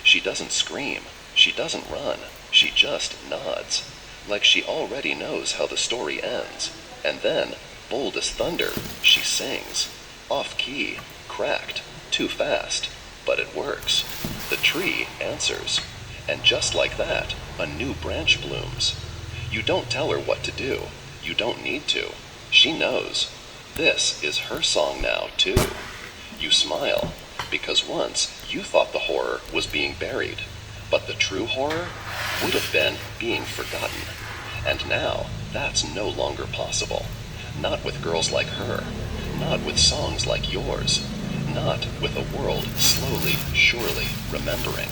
She doesn't scream. She doesn't run. She just nods, like she already knows how the story ends. And then, bold as thunder, she sings. Off-key, cracked, too fast, but it works. The tree answers. And just like that, a new branch blooms. You don't tell her what to do. You don't need to. She knows. This is her song now, too. You smile, because once you thought the horror was being buried, but the true horror would have been being forgotten. And now, that's no longer possible. Not with girls like her. Not with songs like yours. Not with a world slowly, surely remembering.